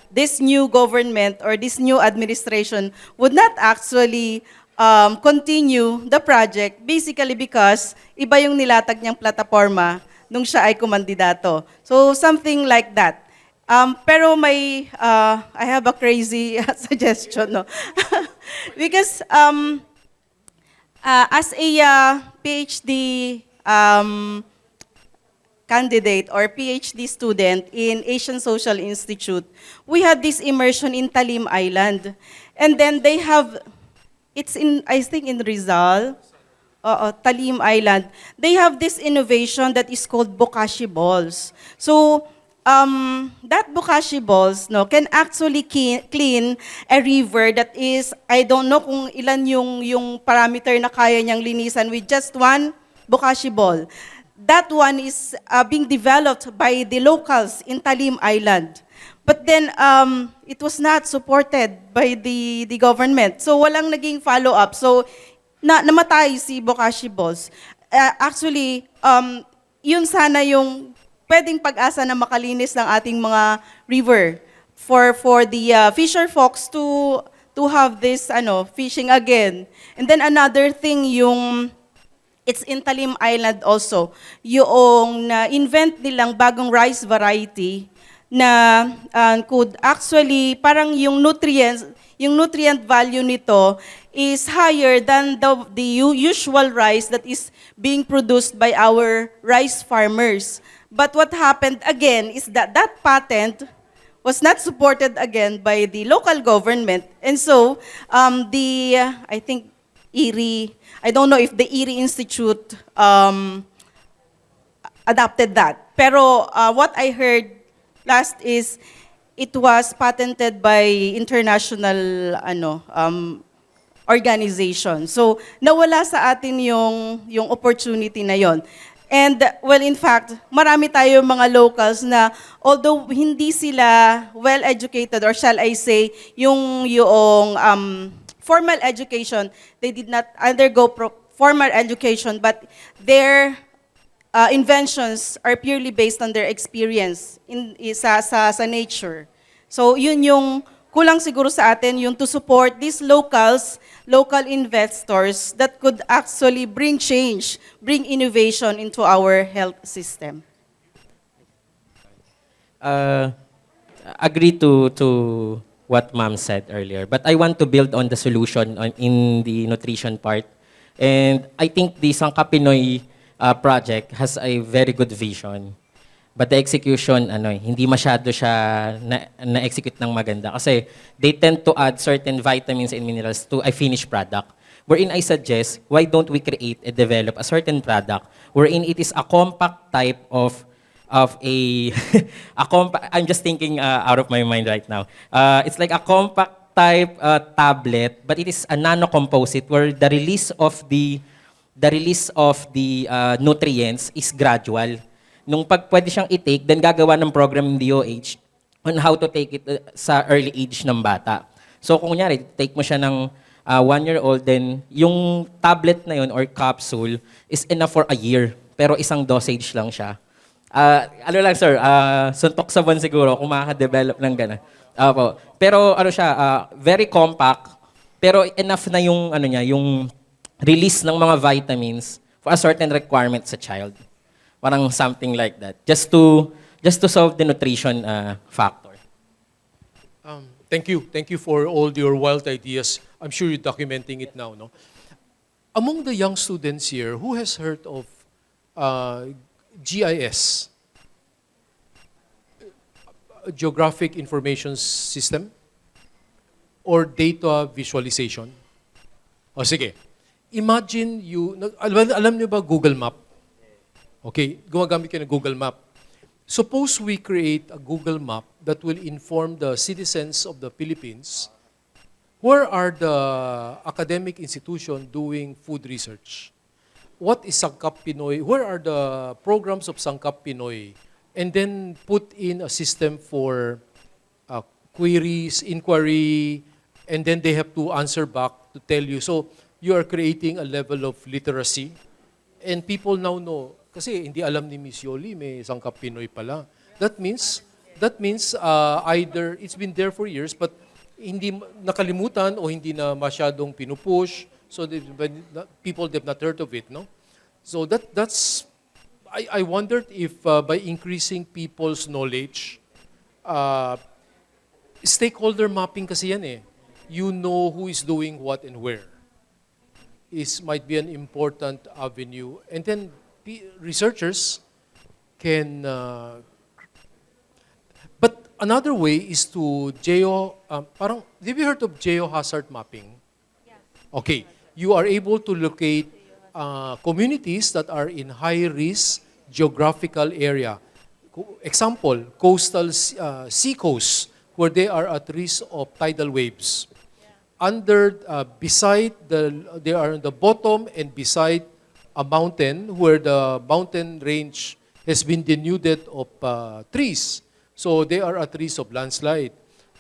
C: this new government or this new administration would not actually continue the project, basically because iba yung nilatag niyang plataforma nung siya ay kumandidato. So something like that. Pero I have a crazy suggestion, no? Because as a PhD candidate or PhD student in Asian Social Institute, we had this immersion in Talim Island. And then they have, it's in, I think in Rizal, Talim Island. They have this innovation that is called bokashi balls. So, that bokashi balls, no, can actually clean a river that is, I don't know kung ilan yung parameter na kaya niyang linisan with just one bokashi ball. That one is being developed by the locals in Talim Island. But then, it was not supported by the government. So, walang naging follow-up. So, namatay si bokashi balls. Actually, yun sana yung pwedeng pag-asa na makalinis ng ating mga river for the fisher folks to have this fishing again. And then another thing yung it's in Talim Island also, yung na-invent nilang bagong rice variety na could actually parang yung nutrient value nito is higher than the usual rice that is being produced by our rice farmers. But what happened again is that patent was not supported again by the local government. And so, I think Erie. I don't know if the Erie Institute adopted that. Pero what I heard last is it was patented by international organization. So nawala sa atin yung opportunity na yon. And well, in fact, marami tayo mga locals na although hindi sila well educated, or shall I say yung formal education, they did not undergo formal education, but their inventions are purely based on their experience sa nature. So yun yung kulang siguro sa atin, yung to support these local investors that could actually bring change, bring innovation into our health system.
E: Agree to what Ma'am said earlier, but I want to build on the solution in the nutrition part. And I think the Sangka Pinoy project has a very good vision. But the execution, hindi masyado siya na-execute ng maganda. Kasi they tend to add certain vitamins and minerals to a finished product. Wherein I suggest, why don't we create and develop a certain product wherein it is a compact type of a, I'm just thinking out of my mind right now. It's like a compact type tablet, but it is a nano-composite where the release of the nutrients is gradual. Nung pag pwede siyang i-take, then gagawa ng program ng DOH on how to take it sa early age ng bata. So kung kunyari, take mo siya ng 1-year-old, then yung tablet na yun or capsule is enough for a year. Pero isang dosage lang siya. Ano lang sir, suntok sa buwan siguro kung makaka-develop ng gano'n. Opo. Pero ano siya, very compact, pero enough na yung, yung release ng mga vitamins for a certain requirement sa child. Parang something like that. Just to solve the nutrition factor.
B: Thank you. Thank you for all your wild ideas. I'm sure you're documenting it now, no? Among the young students here, who has heard of GIS? Geographic Information System? Or data visualization? O sige. Imagine alam niyo ba Google Map? Okay, gumagamit kayo ng Google Map. Suppose we create a Google Map that will inform the citizens of the Philippines where are the academic institutions doing food research? What is Sangkap Pinoy? Where are the programs of Sangkap Pinoy? And then put in a system for queries, inquiry, and then they have to answer back to tell you. So you are creating a level of literacy, and people now know. Kasi hindi alam ni Miss Yoli, may Sangkap Pinoy pala. That means either it's been there for years, but hindi nakalimutan o hindi na masyadong pinupush. So people have not heard of it, no? So that's I wondered if by increasing people's knowledge, stakeholder mapping kasi yan eh. You know who is doing what and where. Might be an important avenue. And then researchers can, but another way is to have you heard of geohazard mapping? Yeah. Okay, you are able to locate communities that are in high-risk geographical area. Example, coastal sea coasts, where they are at risk of tidal waves. They are on the bottom and beside a mountain where the mountain range has been denuded of trees. So they are at risk of landslide.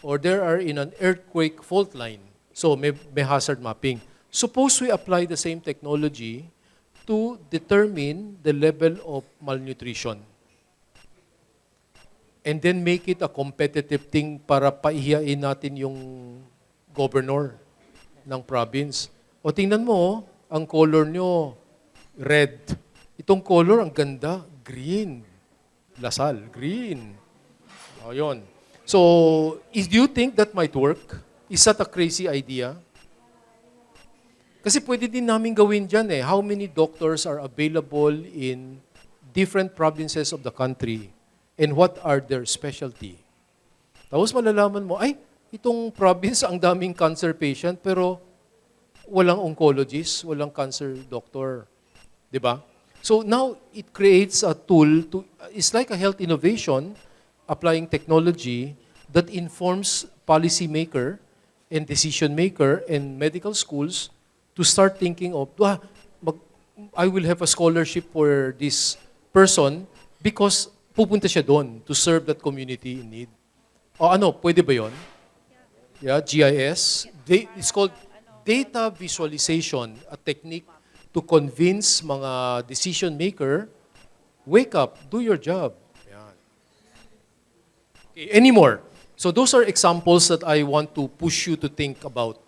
B: Or they are in an earthquake fault line. So may hazard mapping. Suppose we apply the same technology to determine the level of malnutrition. And then make it a competitive thing para paihiyain natin yung governor ng province. O tingnan mo, ang color nyo, red. Itong color, ang ganda, green. Lasal, green. O yun. So, do you think that might work? Is that a crazy idea? Kasi pwede din namin gawin dyan eh. How many doctors are available in different provinces of the country? And what are their specialty? Tapos malalaman mo, ay, itong province ang daming cancer patient, pero walang oncologist, walang cancer doctor. Di ba? So now, it creates a tool to, it's like a health innovation, applying technology that informs policymaker and decision maker and medical schools to start thinking of, I will have a scholarship for this person because pupunta siya doon to serve that community in need. O ano, pwede ba yun? Yeah, GIS. It's called data visualization, a technique to convince mga decision maker, wake up, do your job. Yan. Okay, any more? So those are examples that I want to push you to think about.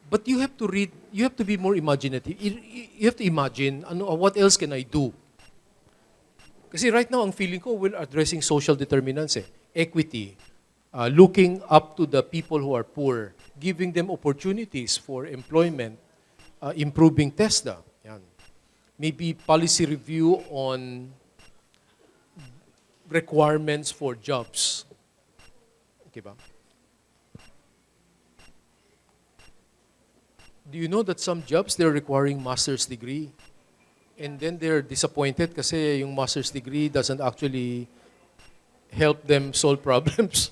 B: But you have to read, you have to be more imaginative. You have to imagine, what else can I do? Kasi right now, ang feeling ko, we're addressing social determinants, equity, looking up to the people who are poor, giving them opportunities for employment, improving TESDA. Yan. Maybe policy review on requirements for jobs. Okay ba? Do you know that some jobs, they're requiring master's degree? And then they're disappointed kasi yung master's degree doesn't actually help them solve problems.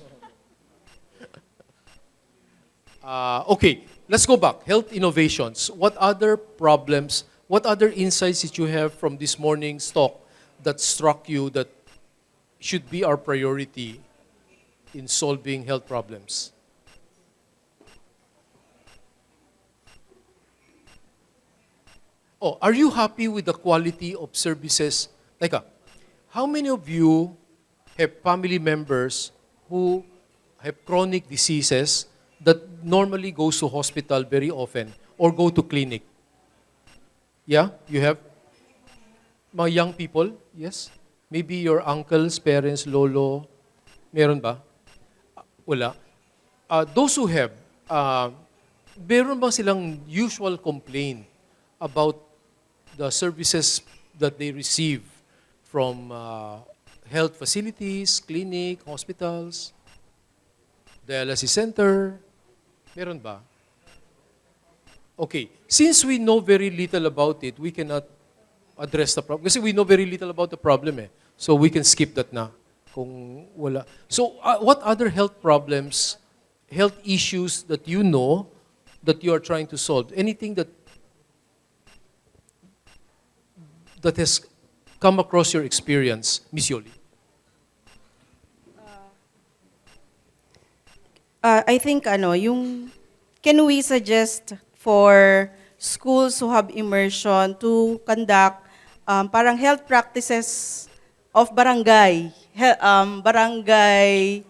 B: Okay, let's go back. Health innovations. What other problems, what other insights did you have from this morning's talk that struck you that should be our priority in solving health problems? Oh, are you happy with the quality of services? Like, how many of you have family members who have chronic diseases that normally goes to hospital very often or go to clinic? Yeah, you have? Mga young people, yes? Maybe your uncles, parents, lolo, meron ba? Wala. Those who have, meron bang silang usual complaint about the services that they receive from health facilities, clinic, hospitals, dialysis center? Meron ba? Okay. Since we know very little about it, we cannot address the problem. Kasi we know very little about the problem eh. So we can skip that na kung wala. So what other health problems, health issues that you know that you are trying to solve? Anything that has come across your experience, Miss Yoli?
C: I think can we suggest for schools who have immersion to conduct parang health practices of barangay, barangay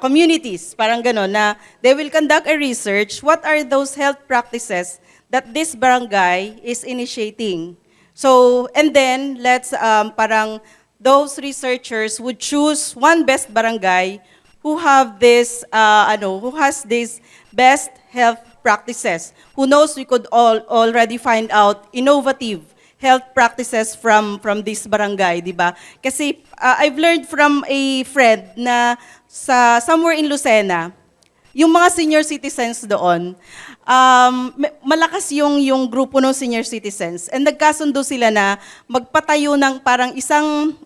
C: communities, parang gano'n, na they will conduct a research, what are those health practices that this barangay is initiating. So, and then let's parang those researchers would choose one best barangay who have this who has these best health practices. Who knows, we could already find out innovative health practices from this barangay, di ba? Kasi I've learned from a friend na somewhere in Lucena, yung mga senior citizens doon, malakas yung grupo ng senior citizens. And nagkasundo sila na magpatayo ng parang isang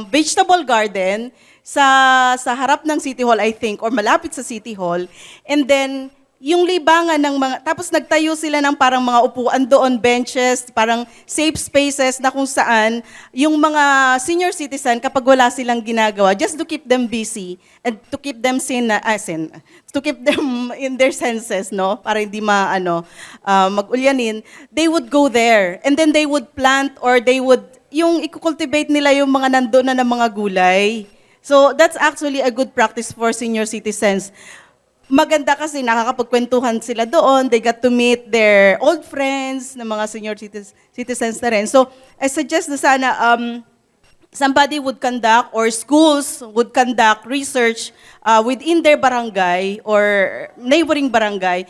C: vegetable garden sa harap ng City Hall, I think, or malapit sa City Hall. And then, yung libangan ng mga, tapos nagtayo sila ng parang mga upuan doon, benches, parang safe spaces na kung saan yung mga senior citizen, kapag wala silang ginagawa, just to keep them busy and to keep them to keep them in their senses, no? Para hindi mag-ulyanin, they would go there and then they would plant or they would, yung i-cultivate nila yung mga nandoon na ng mga gulay. So that's actually a good practice for senior citizens. Maganda kasi nakakapagkwentuhan sila doon. They got to meet their old friends na mga senior citizens na rin. So, I suggest na sana somebody would conduct or schools would conduct research within their barangay or neighboring barangay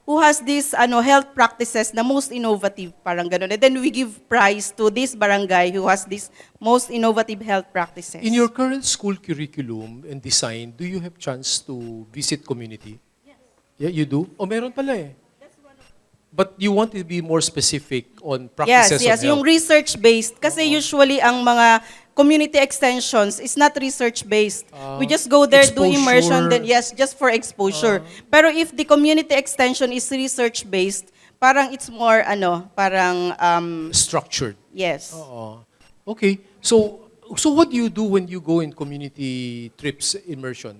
C: who has these health practices na most innovative, parang ganun. And then we give prize to this barangay who has these most innovative health practices.
B: In your current school curriculum and design, do you have chance to visit community? Yes. Yeah, you do? Oh, meron pala eh.
C: That's one of
B: But you want to be more specific on
C: Yes,
B: practices
C: yes,
B: on
C: yung
B: health.
C: research-based. Kasi usually ang mga community extensions is not research-based. We just go there, do immersion, then yes, just for exposure. Pero if the community extension is research-based, parang it's more, parang,
B: Structured.
C: yes.
B: Oo. Okay. So what do you do when you go in community trips, immersion?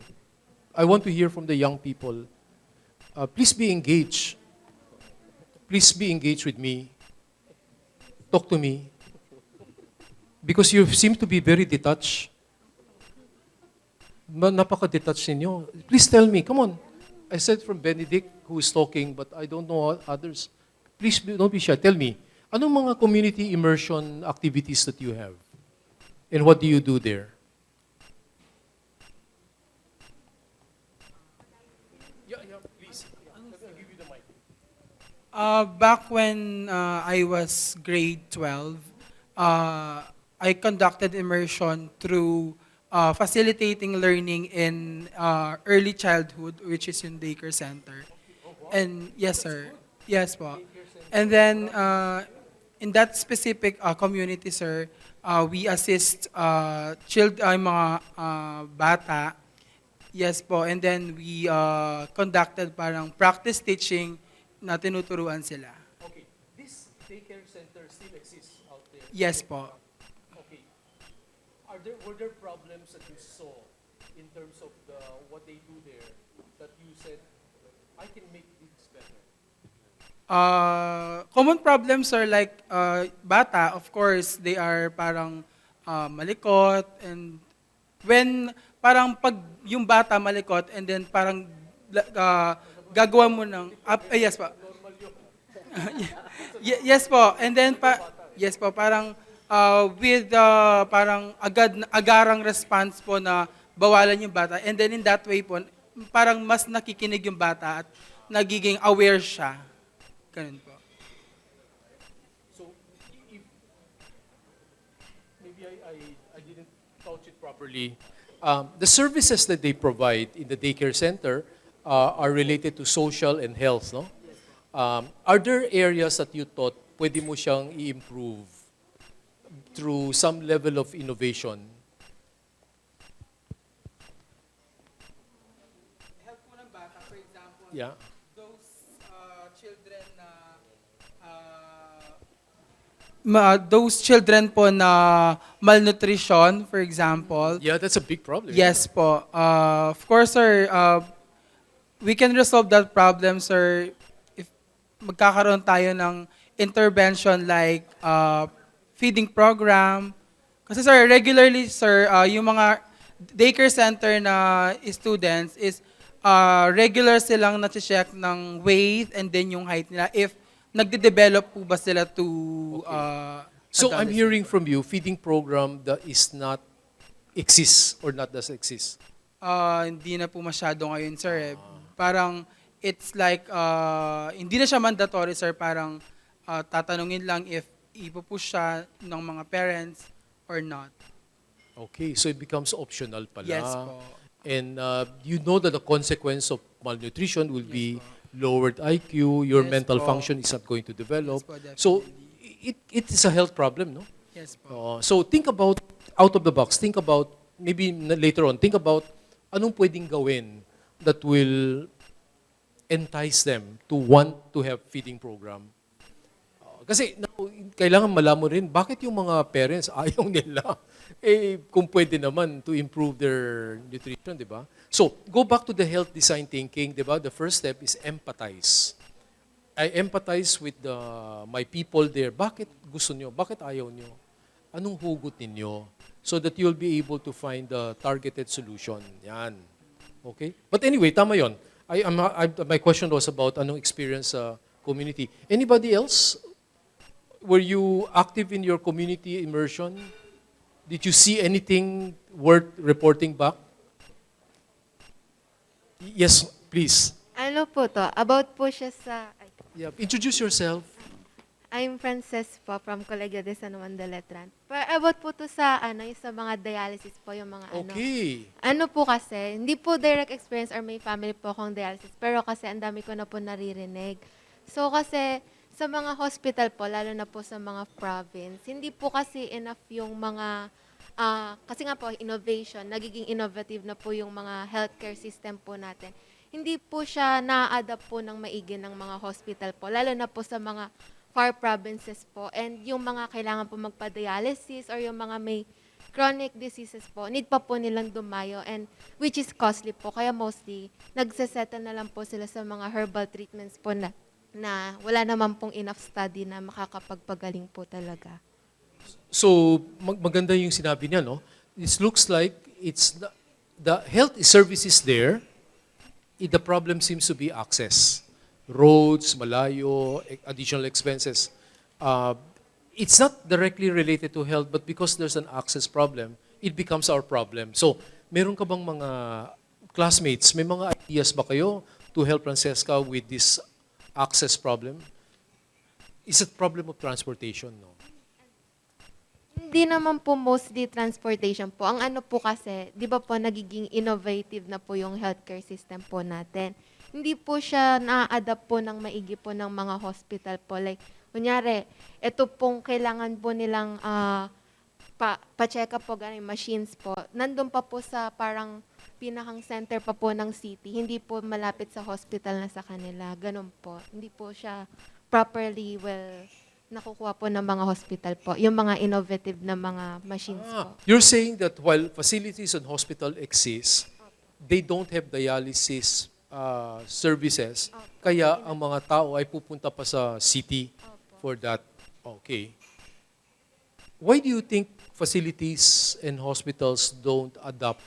B: I want to hear from the young people. Please be engaged. Please be engaged with me. Talk to me. Because you seem to be very detached. Napaka-detached ninyo. Please tell me. Come on. I said from Benedict, who is talking, but I don't know others. Please don't be shy. Tell me. Anong mga community immersion activities that you have? And what do you do there? Yeah, please. I'll give you the mic.
H: Back when I was grade 12, I conducted immersion through facilitating learning in early childhood, which is in daycare center. And yes, sir. Yes, po. And then in that specific community, sir, we assist mga bata. Yes po. And then we conducted parang practice teaching na tinuturuan sila.
B: Okay. This daycare center still exists out there.
H: Yes po.
B: Okay. Were there problems that you saw in terms of what they do there that you said, I can make this better?
H: Common problems are like bata, of course, they are parang malikot, and when parang pag yung bata malikot and then parang gagawa mo ng yes po. Yes po. And then yes po, parang with parang agarang response po na bawalan yung bata, and then in that way po parang mas nakikinig yung bata at nagiging aware siya. Ganun po.
B: So, if, maybe I didn't couch it properly. The services that they provide in the daycare center are related to social and health, no? Are there areas that you thought pwede mo siyang i-improve through some level of innovation?
H: Help mo ng bata, for example,
B: Yeah.
H: those children na those children po na malnutrition, for example.
B: Yeah, that's a big problem.
H: Yes po. Of course, sir, we can resolve that problem, sir, if magkakaroon tayo ng intervention like feeding program. Kasi sir, regularly, sir, yung mga daycare center na students is regular silang na-check ng weight and then yung height nila. If nagde-develop po ba sila to
B: So I'm
H: adolescent.
B: hearing from you, feeding program that is not exists or not does exist.
H: Hindi na po masyado ngayon, sir. Parang it's like, hindi na siya mandatory, sir. Parang tatanungin lang if ipupush siya ng mga parents or not.
B: Okay, so it becomes optional pala.
H: Yes po.
B: And you know that the consequence of malnutrition will be lowered IQ, your
H: Yes
B: mental
H: po.
B: function is not going to develop.
H: Yes po, definitely.
B: So it is a health problem, no?
H: Yes po.
B: So think about out of the box. Think about maybe later on. Think about anong pwedeng gawin that will entice them to want to have feeding program. Kasi kailangan malaman rin bakit yung mga parents ayaw nila. Kung pwede naman to improve their nutrition, di ba? So, go back to the health design thinking, di ba? The first step is empathize. I empathize with my people there. Bakit gusto nyo? Bakit ayaw nyo? Anong hugot ninyo? So that you'll be able to find the targeted solution. Yan. Okay? But anyway, tama yon. My question was about anong experience sa community. Anybody else? Were you active in your community immersion? Did you see anything worth reporting back? Yes, please.
I: Ano po to? About po siya sa...
B: Yeah. Introduce yourself.
I: I'm Frances po from Colegio de San Juan de Letran. About po to sa, yung sa mga dialysis po, yung mga
B: Okay.
I: Ano po kasi, hindi po direct experience or may family po akong dialysis, pero kasi ang dami ko na po naririnig. So kasi sa mga hospital po, lalo na po sa mga province, hindi po kasi enough yung mga, kasi nga po innovation, nagiging innovative na po yung mga healthcare system po natin. Hindi po siya na-adapt po ng maigi ng mga hospital po, lalo na po sa mga far provinces po. And yung mga kailangan po magpa-dialysis or yung mga may chronic diseases po, need pa po nilang dumayo and which is costly po. Kaya mostly, nagsesettle na lang po sila sa mga herbal treatments po na wala naman pong enough study na makakapagpagaling po talaga.
B: So, maganda yung sinabi niya, no? It looks like it's the health services there, the problem seems to be access. Roads, malayo, additional expenses. It's not directly related to health, but because there's an access problem, it becomes our problem. So, meron ka bang mga classmates, may mga ideas ba kayo to help Francesca with this access problem? Is it problem of transportation, no?
I: Hindi naman po mostly transportation po. Ang ano po kasi, di ba po nagiging innovative na po yung healthcare system po natin. Hindi po siya na-adapt po ng maigi po ng mga hospital po. Like, kunyari, ito pong kailangan po nilang pa-check up po ganun, machines po. Nandun pa po sa parang pinakang center pa po ng city. Hindi po malapit sa hospital na sa kanila. Ganun po. Hindi po siya properly nakukuha po ng mga hospital po. Yung mga innovative na mga machines po.
B: You're saying that while facilities and hospital exist, they don't have dialysis services, kaya ang mga tao ay pupunta pa sa city for that. Okay. Why do you think facilities and hospitals don't adapt?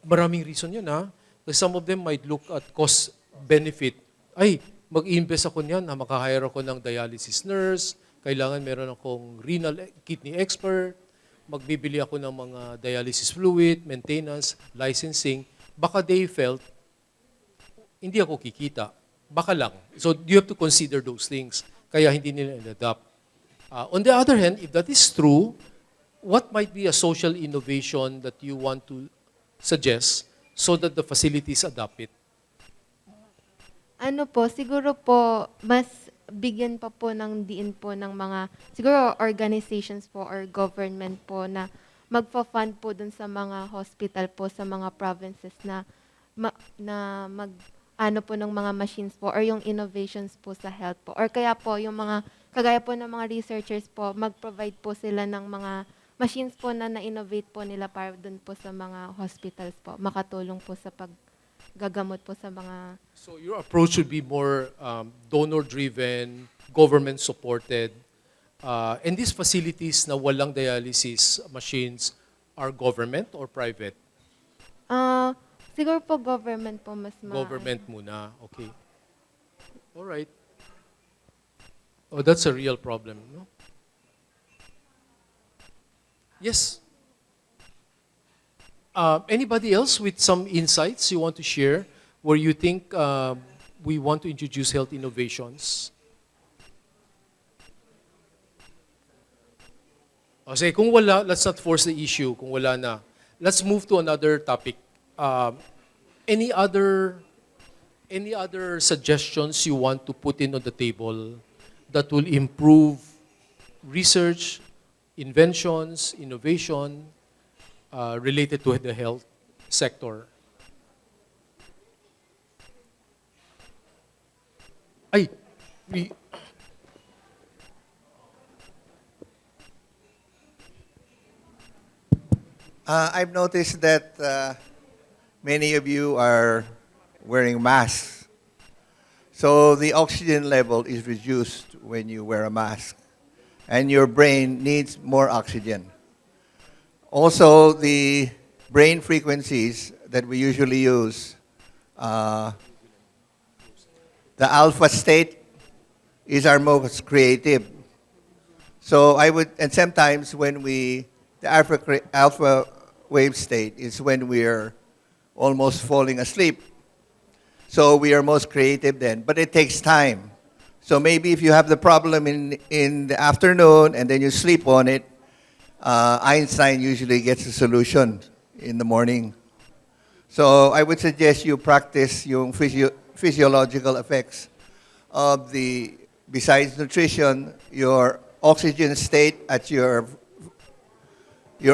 B: Maraming reason yun, ha? Some of them might look at cost-benefit. Ay, mag-invest ako niyan, makahire ako ng dialysis nurse, kailangan meron akong renal kidney expert, magbibili ako ng mga dialysis fluid, maintenance, licensing. Baka they felt, hindi ako kikita. Baka lang. So you have to consider those things. Kaya hindi nila in-adapt. On the other hand, if that is true, what might be a social innovation that you want to suggest so that the facilities adopt it?
I: Ano po, siguro po, mas bigyan pa po ng diin po ng mga, siguro organizations po or government po na magfa-fund po dun sa mga hospital po, sa mga provinces na ano po ng mga machines po or yung innovations po sa health po. Or kaya po yung mga, kagaya po ng mga researchers po, mag-provide po sila ng mga machines po na na-innovate po nila para dun po sa mga hospitals po. Makatulong po sa gagamot po sa mga...
B: So your approach should be more donor-driven, government-supported, and these facilities na walang dialysis machines are government or private?
I: Siguro po government po mas
B: Government muna, okay. All right. Oh, that's a real problem, no? Yes. Anybody else with some insights you want to share where you think we want to introduce health innovations? O sige, kung wala, let's not force the issue. Kung wala na, let's move to another topic. Any other suggestions you want to put in on the table that will improve research, inventions, innovation, related to the health sector?
F: I've noticed that many of you are wearing masks. So the oxygen level is reduced when you wear a mask. And your brain needs more oxygen. Also, the brain frequencies that we usually use, the alpha state is our most creative. So and sometimes when the alpha wave state is when we're almost falling asleep. So we are most creative then, but it takes time. So maybe if you have the problem in the afternoon and then you sleep on it, Einstein usually gets a solution in the morning. So I would suggest you practice yung physiological effects of the, besides nutrition, your oxygen state at your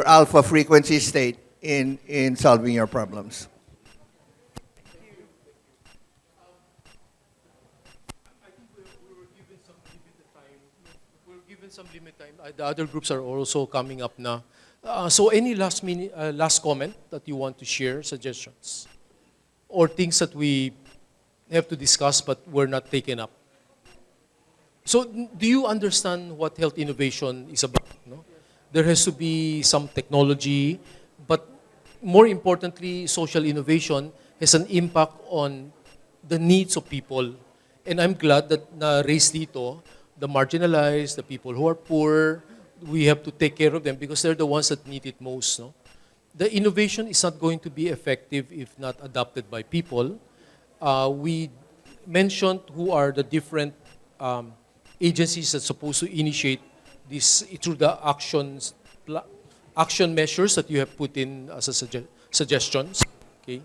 F: alpha frequency state in solving your problems.
B: We're given some limit time. The other groups are also coming up now. So any last comment that you want to share, suggestions? Or things that we have to discuss but were not taken up? So do you understand what health innovation is about? No? There has to be some technology, but more importantly, social innovation has an impact on the needs of people. And I'm glad that na-raise dito, the marginalized, the people who are poor, we have to take care of them because they're the ones that need it most. No? The innovation is not going to be effective if not adopted by people. We mentioned who are the different agencies that supposed to initiate this through the action measures that you have put in as a suggestions. Okay.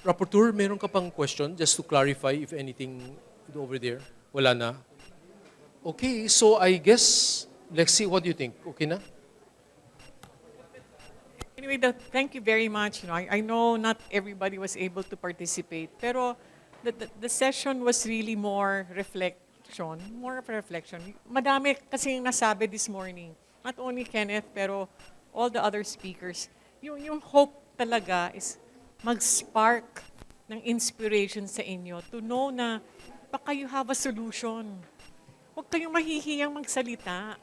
B: Rapporteur, meron ka pang question just to clarify if anything over there? Wala na? Okay, so I guess, Lexi, what do you think? Okay na?
J: Anyway, thank you very much. I know not everybody was able to participate, pero the session was really more of a reflection. Madami kasi nasabi this morning. Not only Kenneth, pero all the other speakers. Yung hope talaga is mag-spark ng inspiration sa inyo to know na baka you have a solution. Huwag kayong mahihiyang magsalita.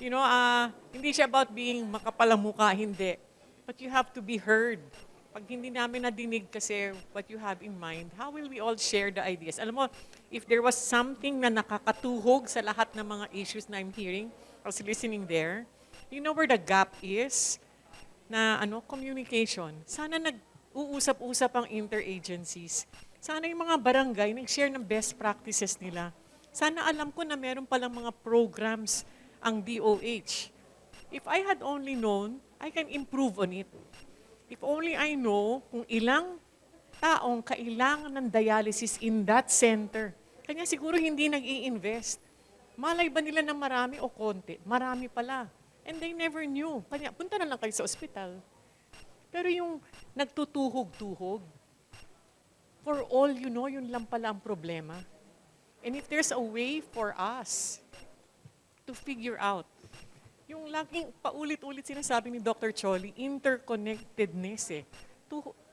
J: Hindi siya about being makapalamuka, hindi. But you have to be heard. Pag hindi namin nadinig kasi what you have in mind, how will we all share the ideas? Alam mo, if there was something na nakakatuhog sa lahat ng mga issues na I'm hearing, I was listening there, you know where the gap is? Na communication. Sana nag-uusap-usap ang interagencies. Sana yung mga barangay nag-share ng best practices nila. Sana alam ko na meron palang mga programs ang DOH. If I had only known, I can improve on it. If only I know kung ilang taong kailangan ng dialysis in that center. Kanya siguro hindi nag-i-invest. Malay ba nila na marami o konti? Marami pala. And they never knew. Kanya, punta na lang kayo sa ospital. Pero yung nagtutuhog-tuhog, for all you know, yun lang pala ang problema. And if there's a way for us to figure out, yung laging paulit-ulit sinasabi ni Dr. Choli, interconnectedness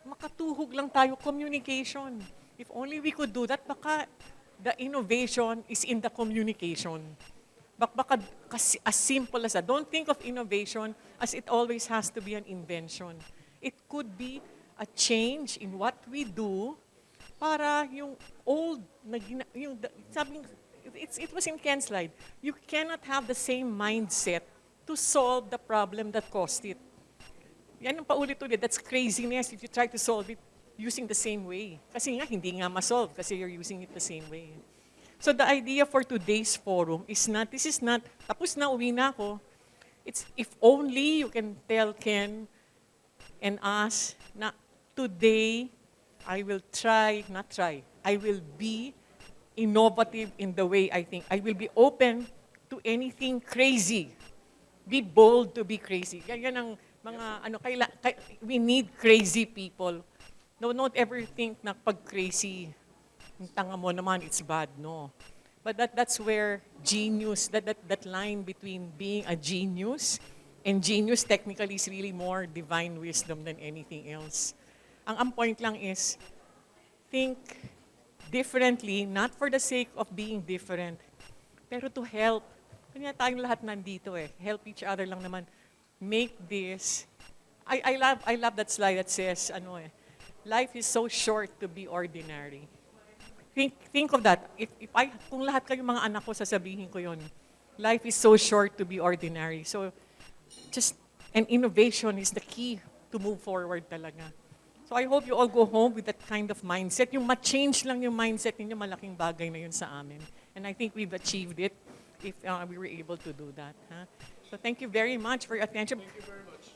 J: makatuhog lang tayo, communication. If only we could do that, baka the innovation is in the communication. Baka as simple as that. Don't think of innovation as it always has to be an invention. It could be a change in what we do para yung old, it was in Ken's slide, you cannot have the same mindset to solve the problem that caused it. Yan ang paulit-ulit. That's craziness if you try to solve it using the same way. Kasi nga, hindi nga ma-solve kasi you're using it the same way. So the idea for today's forum is this is not, tapos na, uwi na ako. It's if only you can tell Ken and us na today, I will I will be innovative in the way I think. I will be open to anything crazy. Be bold to be crazy. Yan ang mga, we need crazy people. No, not ever think na pag crazy, yung tanga mo naman, it's bad, no. But that's where genius, that line between being a genius and genius technically is really more divine wisdom than anything else. Ang point lang is, think differently, not for the sake of being different, pero to help. Kanya tayong lahat nandito help each other lang naman. Make this, I love that slide that says, life is so short to be ordinary. Think of that. Kung lahat kayong mga anak ko, sasabihin ko yon. Life is so short to be ordinary. So, and innovation is the key to move forward talaga. So I hope you all go home with that kind of mindset. Yung ma-change lang yung mindset ninyo, malaking bagay na yun sa amin. And I think we've achieved it if we were able to do that. Huh? So thank you very much for your attention.
B: Thank you very much.